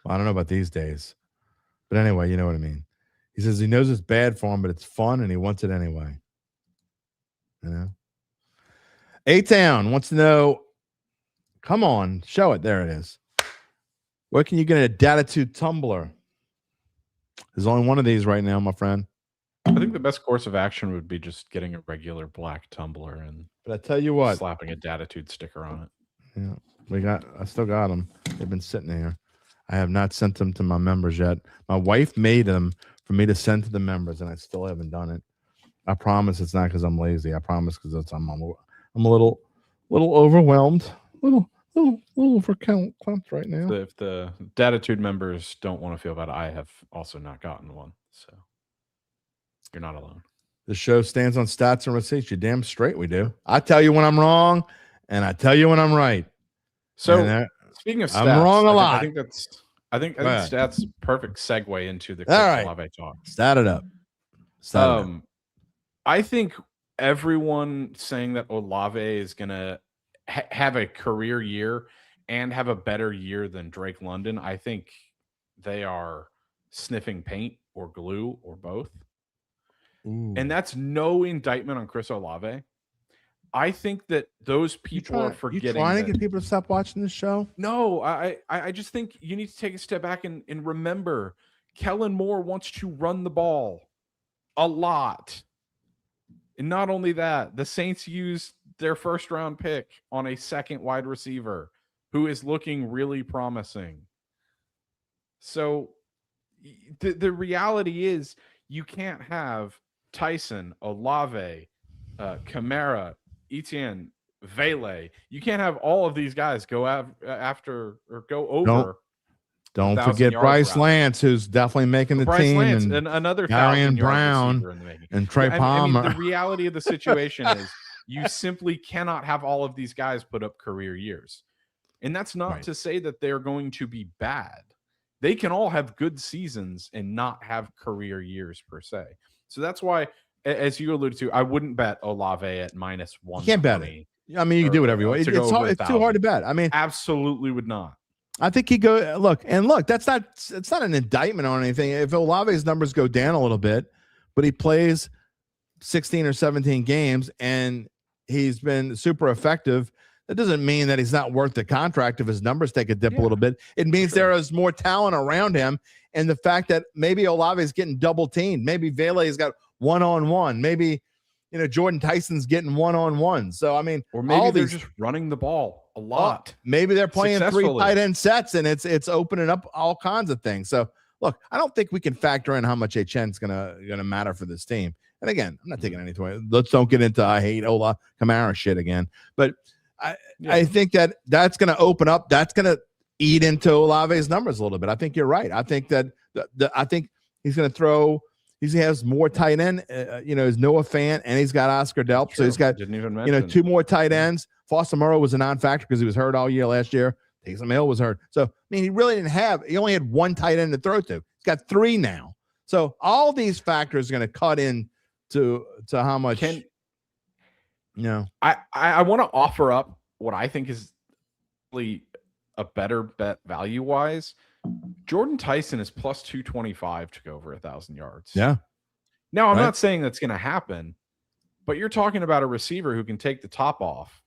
Well, I don't know about these days. But anyway, you know what I mean. He says he knows it's bad for him, but it's fun and he wants it anyway. You know? A-Town wants to know, come on, show it. There it is. Where can you get a Dattitude tumbler? There's only one of these right now, my friend. I think the best course of action would be just getting a regular black tumbler and But I tell you what. slapping a Dattitude sticker on it. Yeah, I still got them. They've been sitting here. I have not sent them to my members yet. My wife made them for me to send to the members, and I still haven't done it. I promise it's not because I'm lazy. I promise because I'm a little overwhelmed, little verklempt right now. If the Dattitude members don't want to feel bad, I have also not gotten one, so you're not alone. The show stands on stats and receipts. You're damn straight we do. I tell you when I'm wrong, and I tell you when I'm right. So speaking of stats, I'm wrong a lot. I think stats perfect segue into the Chris Olave talk. Stat it up. I think everyone saying that Olave is gonna have a career year and have a better year than Drake London, I think they are sniffing paint or glue or both. Ooh. And that's no indictment on Chris Olave. I think that those people are forgetting. You trying to get people to stop watching this show? No, I just think you need to take a step back and remember Kellen Moore wants to run the ball a lot. And not only that, the Saints used their first round pick on a second wide receiver who is looking really promising. So the reality is you can't have Tyson, Olave, Kamara, Etienne, Vele. You can't have all of these guys go after or go over. Don't forget Bryce Lance, who's definitely making the team. Lance, and another Arian Brown and Trey Palmer. I mean, the reality of the situation is you simply cannot have all of these guys put up career years. And that's not to say that they're going to be bad. They can all have good seasons and not have career years per se. So that's why, as you alluded to, I wouldn't bet Olave at -1. You can't bet it. I mean, you can do whatever you want. It's too hard to bet. I mean, absolutely would not. I think he look. It's not an indictment on anything. If Olave's numbers go down a little bit, but he plays 16 or 17 games and he's been super effective, that doesn't mean that he's not worth the contract if his numbers take a dip a little bit. It means there is more talent around him, and the fact that maybe Olave is getting double teamed, maybe Vele's got one-on-one, maybe Jordan Tyson's getting one-on-one. So I mean, or maybe they're just running the ball. a lot. Maybe they're playing 3 Successfully. tight end sets, and it's opening up all kinds of things. So look, I don't think we can factor in how much Etienne's gonna matter for this team. And again, I'm not taking anything away. Let's don't get into I hate Ola Kamara shit again. But I think that's going to open up. That's going to eat into Olave's numbers a little bit. I think you're right. I think that I think he's going to throw. He has more tight end. He's Noah Fant, and he's got Oscar Delp. True. So he's got Didn't even mention. 2 more tight ends. Foster Moreau was a non-factor because he was hurt all year last year. Taysom Hill was hurt. So I mean, he really didn't have. He only had 1 tight end to throw to. He's got 3 now. So all these factors are going to cut in to how much. I want to offer up what I think is really a better bet value wise. Jordan Tyson is plus 225 to go over 1,000 yards. Yeah. Now I'm not saying that's going to happen, but you're talking about a receiver who can take the top off.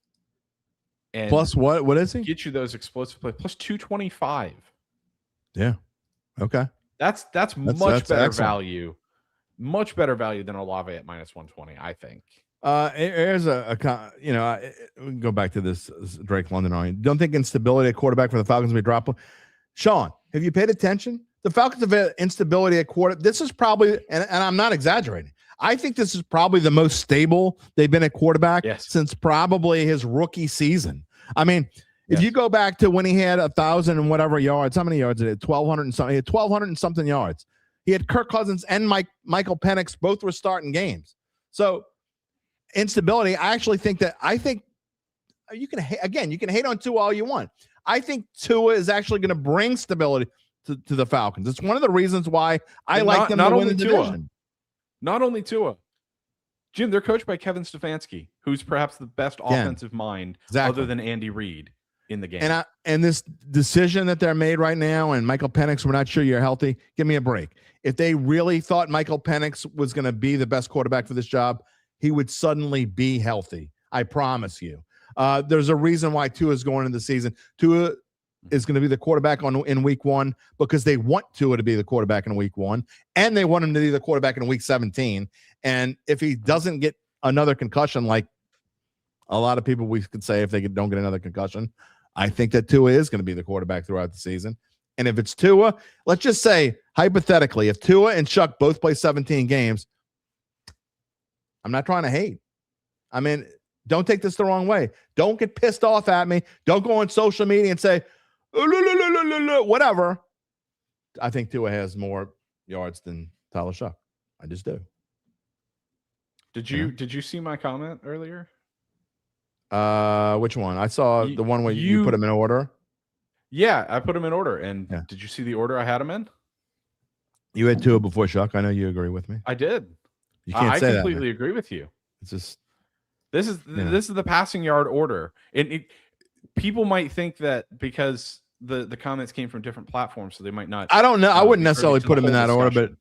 And plus what is he? Get you those explosive plays. Plus 225. Yeah. Okay. That's much better value. Much better value than Olave at minus 120, I think. Here's we can go back to this Drake London argument. Don't think instability at quarterback for the Falcons will be dropped. Sean, have you paid attention? The Falcons have instability at quarter. This is probably, and I'm not exaggerating, I think this is probably the most stable they've been at quarterback since probably his rookie season. I mean, if you go back to when he had 1,000 and whatever yards, how many yards did it? 1,200 and something. He had 1,200 and something yards. He had Kirk Cousins and Michael Penix both were starting games. So instability, I think you can hate on Tua all you want. I think Tua is actually going to bring stability to the Falcons. It's one of the reasons why I like them to win the division. Not only Tua. Jim, they're coached by Kevin Stefanski, who's perhaps the best offensive mind other than Andy Reid in the game. And this decision that they're made right now, and Michael Penix, we're not sure you're healthy. Give me a break. If they really thought Michael Penix was going to be the best quarterback for this job, he would suddenly be healthy. I promise you. There's a reason why Tua is going into the season. Tua is going to be the quarterback in week 1 because they want Tua to be the quarterback in week 1, and they want him to be the quarterback in week 17. And if he doesn't get another concussion, like a lot of people we could say if they don't get another concussion, I think that Tua is going to be the quarterback throughout the season. And if it's Tua, let's just say, hypothetically, if Tua and Chuck both play 17 games, I'm not trying to hate. I mean, don't take this the wrong way. Don't get pissed off at me. Don't go on social media and say, whatever. I think Tua has more yards than Tyler Shuck. I just do. Did you see my comment earlier? Which one? I saw the one where you put them in order. Yeah, I put them in order. And did you see the order I had them in? You had Tua before Shuck. I know you agree with me. I did. You can't say that. I completely agree with you. It's just this is the passing yard order. People might think that because the comments came from different platforms, so they might not. I don't know. I wouldn't necessarily put them in that order, but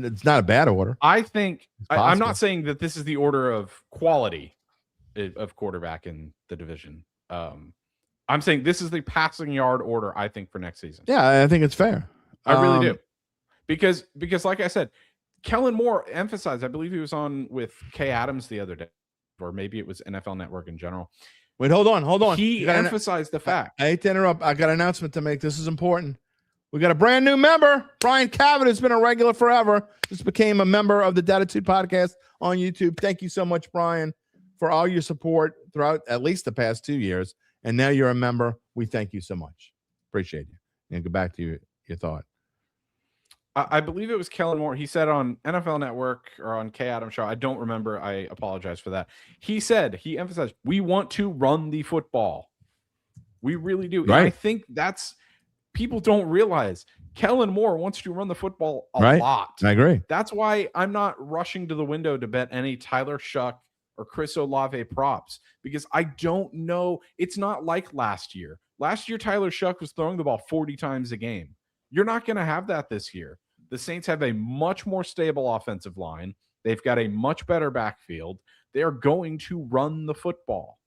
it's not a bad order. I think I'm not saying that this is the order of quality of quarterback in the division. I'm saying this is the passing yard order, I think, for next season. Yeah, I think it's fair. I really do. Because like I said, Kellen Moore emphasized, I believe he was on with Kay Adams the other day, or maybe it was NFL Network in general. Wait, hold on. He emphasized the fact. I hate to interrupt. I got an announcement to make. This is important. We got a brand new member. Brian Cavett has been a regular forever. Just became a member of the Dattitude podcast on YouTube. Thank you so much, Brian, for all your support throughout at least the past 2 years. And now you're a member. We thank you so much. Appreciate you. And go back to your thought. I believe it was Kellen Moore. He said on NFL Network or on Kay Adams show. I don't remember. I apologize for that. He emphasized, we want to run the football. We really do. Right. And I think that's, people don't realize Kellen Moore wants to run the football a lot. I agree. That's why I'm not rushing to the window to bet any Tyler Shuck or Chris Olave props, because I don't know. It's not like last year. Last year, Tyler Shuck was throwing the ball 40 times a game. You're not going to have that this year. The Saints have a much more stable offensive line. They've got a much better backfield. They're going to run the football.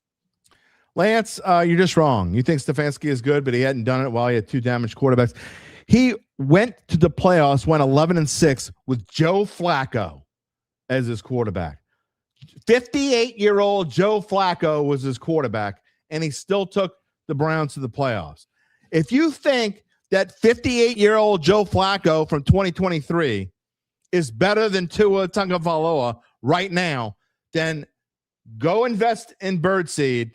Lance, you're just wrong. You think Stefanski is good, but he hadn't done it while he had 2 damaged quarterbacks. He went to the playoffs, went 11-6 with Joe Flacco as his quarterback. 58-year-old Joe Flacco was his quarterback, and he still took the Browns to the playoffs. If you think that 58-year-old Joe Flacco from 2023 is better than Tua Tagovailoa right now, then go invest in birdseed,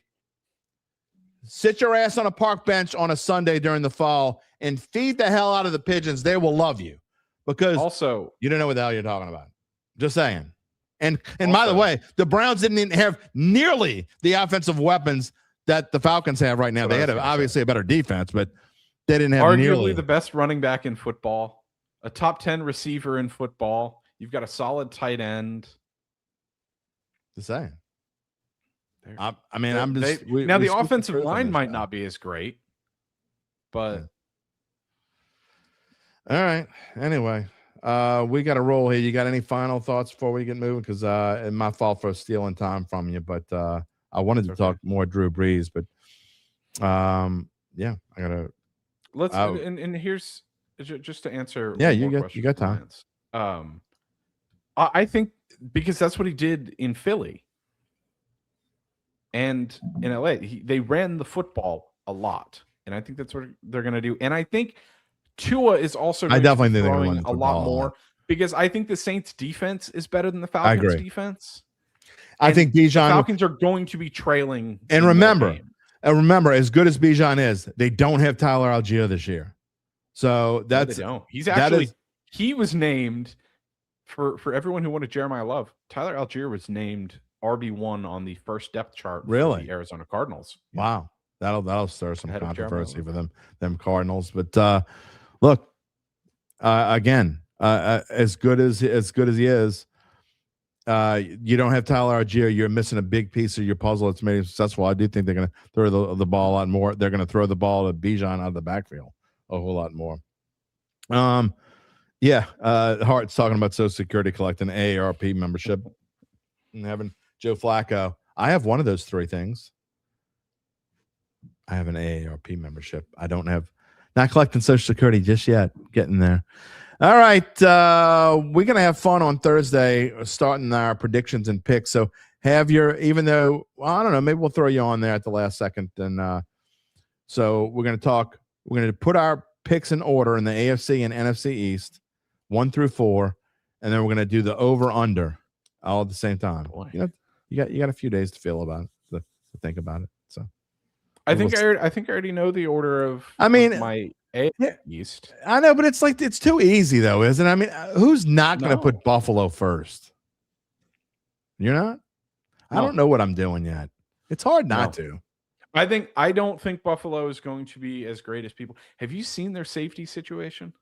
sit your ass on a park bench on a Sunday during the fall, and feed the hell out of the pigeons. They will love you because Also, you don't know what the hell you're talking about. Just saying. And by the way, the Browns didn't even have nearly the offensive weapons that the Falcons have right now. They had obviously a better defense, but they didn't have nearly arguably the best running back in football, a top 10 receiver in football. You've got a solid tight end. Just saying. The offensive line might not be as great, but all right. Anyway, we got to roll here. You got any final thoughts before we get moving? Because it's my fault for stealing time from you, but I wanted to talk more Drew Brees, but yeah, I gotta. Let's and here's just to answer. Yeah, you got time. I think because that's what he did in Philly. And in LA, they ran the football a lot, and I think that's what they're going to do. And I think Tua is also throwing a lot more because I think the Saints' defense is better than the Falcons' defense. I think Bijan, the Falcons are going to be trailing. And remember, as good as Bijan is, they don't have Tyler Algier this year, so that's he's actually he was named for everyone who wanted Jeremiah Love. Tyler Algier was named RB1 on the first depth chart for the Arizona Cardinals. Wow. That'll stir some controversy for them Cardinals. But look, again, as good as he is, you don't have Tyler Algier. You're missing a big piece of your puzzle that's made him successful. I do think they're going to throw the ball a lot more. They're going to throw the ball to Bijan out of the backfield a whole lot more. Hart's talking about Social Security collecting AARP membership and having Joe Flacco. I have one of those three things. I have an AARP membership. I don't have, not collecting Social Security just yet. Getting there. All right. We're going to have fun on Thursday, starting our predictions and picks. So have your, even though, I don't know, maybe we'll throw you on there at the last second. And so we're going to put our picks in order in the AFC and NFC East, 1 through 4. And then we're going to do the over under all at the same time. You got a few days to feel about it, to think about it. So I think I already know the order of my East. I know, but it's too easy though, isn't it? I mean, who's not going to put Buffalo first? You're not? I don't know what I'm doing yet. It's hard not to. I don't think Buffalo is going to be as great as people. Have you seen their safety situation?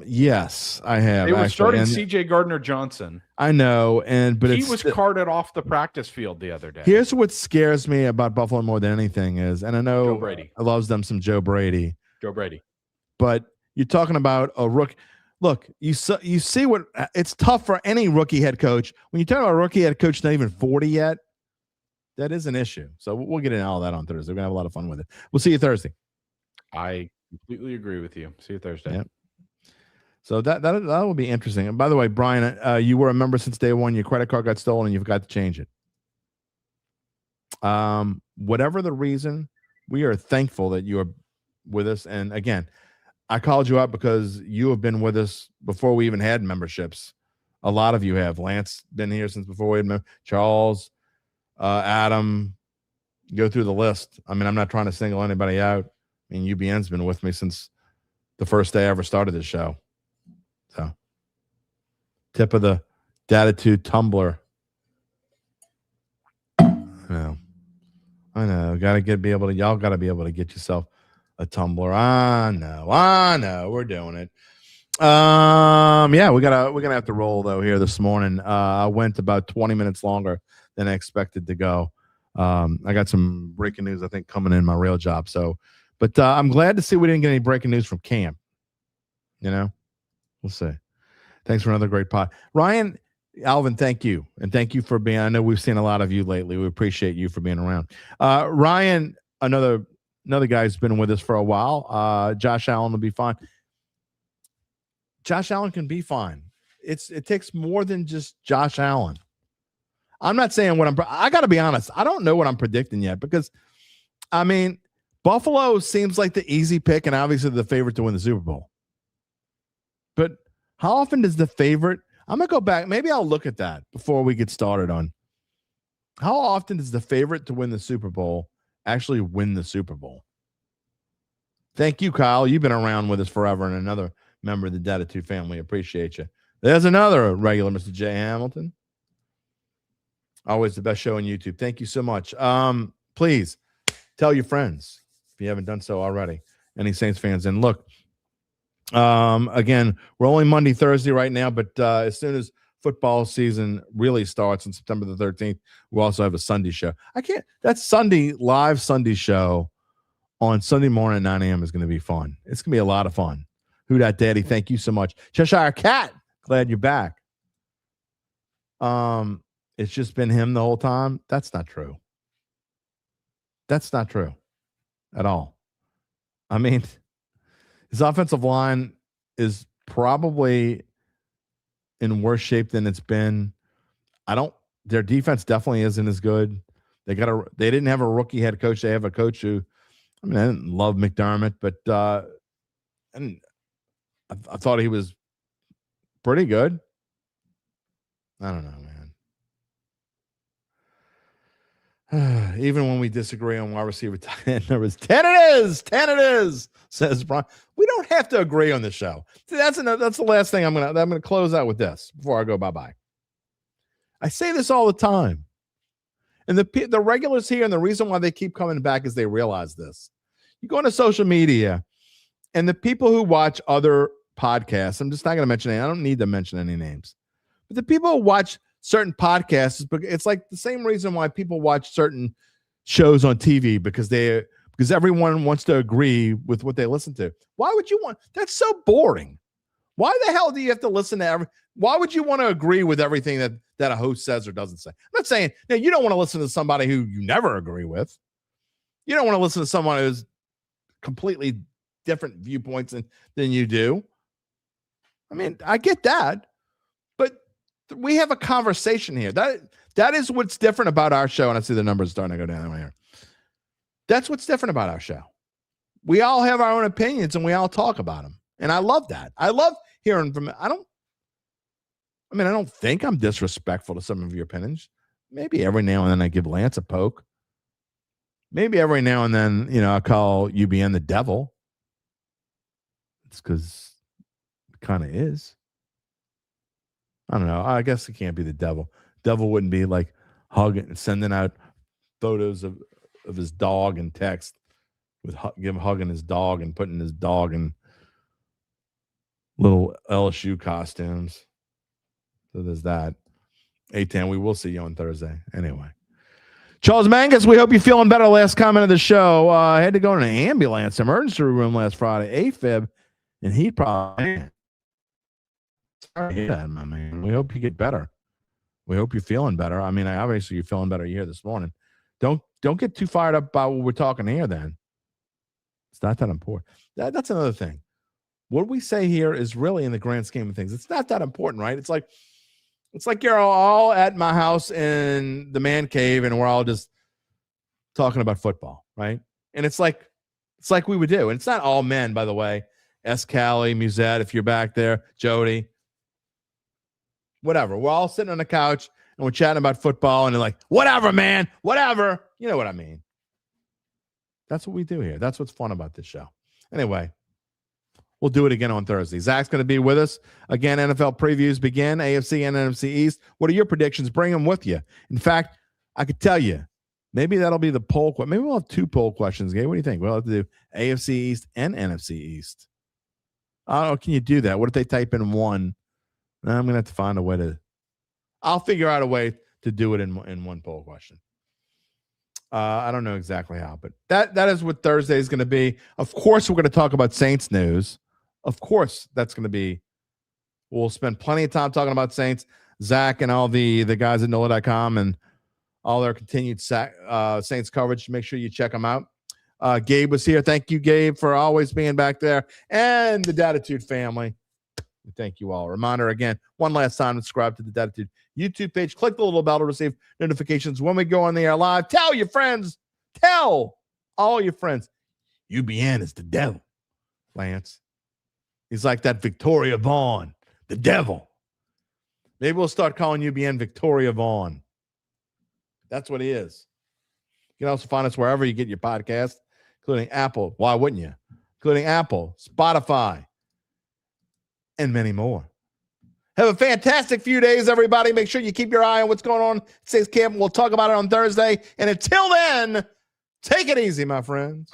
Yes, I have. They were starting CJ Gardner-Johnson. I know, but he was carted off the practice field the other day. Here's what scares me about Buffalo more than anything is, and I know Joe Brady. I loves them some Joe Brady. But you're talking about a rookie. Look, you see what it's tough for any rookie head coach. When you talk about a rookie head coach not even 40 yet, that is an issue. So we'll get into all that on Thursday. We're gonna have a lot of fun with it. We'll see you Thursday. I completely agree with you. See you Thursday. Yep. So that will be interesting. And by the way, Brian, you were a member since day one. Your credit card got stolen, and you've got to change it. Whatever the reason, we are thankful that you are with us. And again, I called you up because you have been with us before we even had memberships. A lot of you have. Lance been here since before we had Charles, Adam. Go through the list. I mean, I'm not trying to single anybody out. I mean, UBN's been with me since the first day I ever started this show. So, tip of the Dattitude tumbler. I know. Y'all got to be able to get yourself a tumbler. I know. We're doing it. Yeah, we're gonna have to roll though here this morning. I went about 20 minutes longer than I expected to go. I got some breaking news, I think, coming in my real job. So. But I'm glad to see we didn't get any breaking news from camp. We'll see. Thanks for another great pod. Ryan, Alvin, thank you. And thank you for being, I know we've seen a lot of you lately. We appreciate you for being around. Ryan, another guy who's been with us for a while. Josh Allen will be fine. Josh Allen can be fine. It takes more than just Josh Allen. I'm not saying what I got to be honest. I don't know what I'm predicting yet because, I mean, Buffalo seems like the easy pick and obviously the favorite to win the Super Bowl. But how often does the favorite, I'm going to go back. Maybe I'll look at that before we get started on how often does the favorite to win the Super Bowl actually win the Super Bowl? Thank you, Kyle. You've been around with us forever and another member of the Dattitude family. Appreciate you. There's another regular, Mr. J. Hamilton. Always the best show on YouTube. Thank you so much. Please tell your friends if you haven't done so already. Any Saints fans. And look, again, we're only Monday, Thursday right now, but as soon as football season really starts on September the 13th, we'll also have a Sunday show. That Sunday, live Sunday show on Sunday morning at 9 a.m. is going to be fun. It's going to be a lot of fun. Who Dat Daddy, thank you so much. Cheshire Cat, glad you're back. It's just been him the whole time. That's not true. That's not true at all. I mean, his offensive line is probably in worse shape than it's been. Their defense definitely isn't as good. They didn't have a rookie head coach. They have a coach who, I mean, I didn't love McDermott, but and I thought he was pretty good. I don't know, man. Even when we disagree on wide receiver tight end numbers, 10 it is, says Brian. We don't have to agree on the show. See, that's the last thing I'm gonna close out with this before I go bye-bye. I say this all the time. And the regulars here, and the reason why they keep coming back is they realize this. You go into social media, and the people who watch other podcasts, I'm just not going to mention any. I don't need to mention any names. But the people who watch certain podcasts, it's like the same reason why people watch certain shows on TV because everyone wants to agree with what they listen to. Why would you want? That's so boring. Why the hell do you have to listen to why would you want to agree with everything that a host says or doesn't say? I'm not saying you don't want to listen to somebody who you never agree with. You don't want to listen to someone who's completely different viewpoints than you do. I mean, I get that, but we have a conversation here. That is what's different about our show. And I see the numbers starting to go down here. That's what's different about our show. We all have our own opinions and we all talk about them. And I love that. I love hearing from I don't think I'm disrespectful to some of your opinions. Maybe every now and then I give Lance a poke. Maybe every now and then, I call UBN the devil. It's because it kind of is. I don't know. I guess it can't be the devil. Devil wouldn't be like hugging and sending out photos of his dog and text with hugging his dog and putting his dog in little LSU costumes. So there's that. 8-10, we will see you on Thursday. Anyway. Charles Mangus, we hope you're feeling better. Last comment of the show. I had to go in an ambulance emergency room last Friday, AFib, and he probably. Sorry to hear that, my man. We hope you get better. We hope you're feeling better. I mean, obviously you're feeling better here this morning. Don't get too fired up about what we're talking here then. It's not that important. That's another thing. What we say here is really in the grand scheme of things. It's not that important, right? It's like you're all at my house in the man cave and we're all just talking about football, right? And it's like we would do. And it's not all men, by the way. S. Callie, Musette, if you're back there, Jody. Whatever. We're all sitting on the couch and we're chatting about football and they're like, whatever, man, whatever. You know what I mean? That's what we do here. That's what's fun about this show. Anyway, we'll do it again on Thursday. Zach's going to be with us. Again, NFL previews begin, AFC and NFC East. What are your predictions? Bring them with you. In fact, I could tell you, maybe that'll be the poll. Maybe we'll have 2 poll questions, Gabe. What do you think? We'll have to do AFC East and NFC East. Oh, can you do that? What if they type in 1? I'm going to have to find a way to – I'll figure out a way to do it in 1 poll question. I don't know exactly how, but that is what Thursday is going to be. Of course, we're going to talk about Saints news. Of course, that's going to be – we'll spend plenty of time talking about Saints. Zach and all the guys at NOLA.com and all their continued Saints coverage. Make sure you check them out. Gabe was here. Thank you, Gabe, for always being back there. And the Dattitude family. We thank you all. Reminder again, one last time, subscribe to the Dattitude YouTube page. Click the little bell to receive notifications when we go on the air live. Tell your friends. Tell all your friends. UBN is the devil, Lance. He's like that Victoria Vaughn, the devil. Maybe we'll start calling UBN Victoria Vaughn. That's what he is. You can also find us wherever you get your podcast, including Apple. Why wouldn't you? Including Apple, Spotify, and many more. Have a fantastic few days, everybody. Make sure you keep your eye on what's going on at Six Camp. We'll talk about it on Thursday. And until then, take it easy, my friends.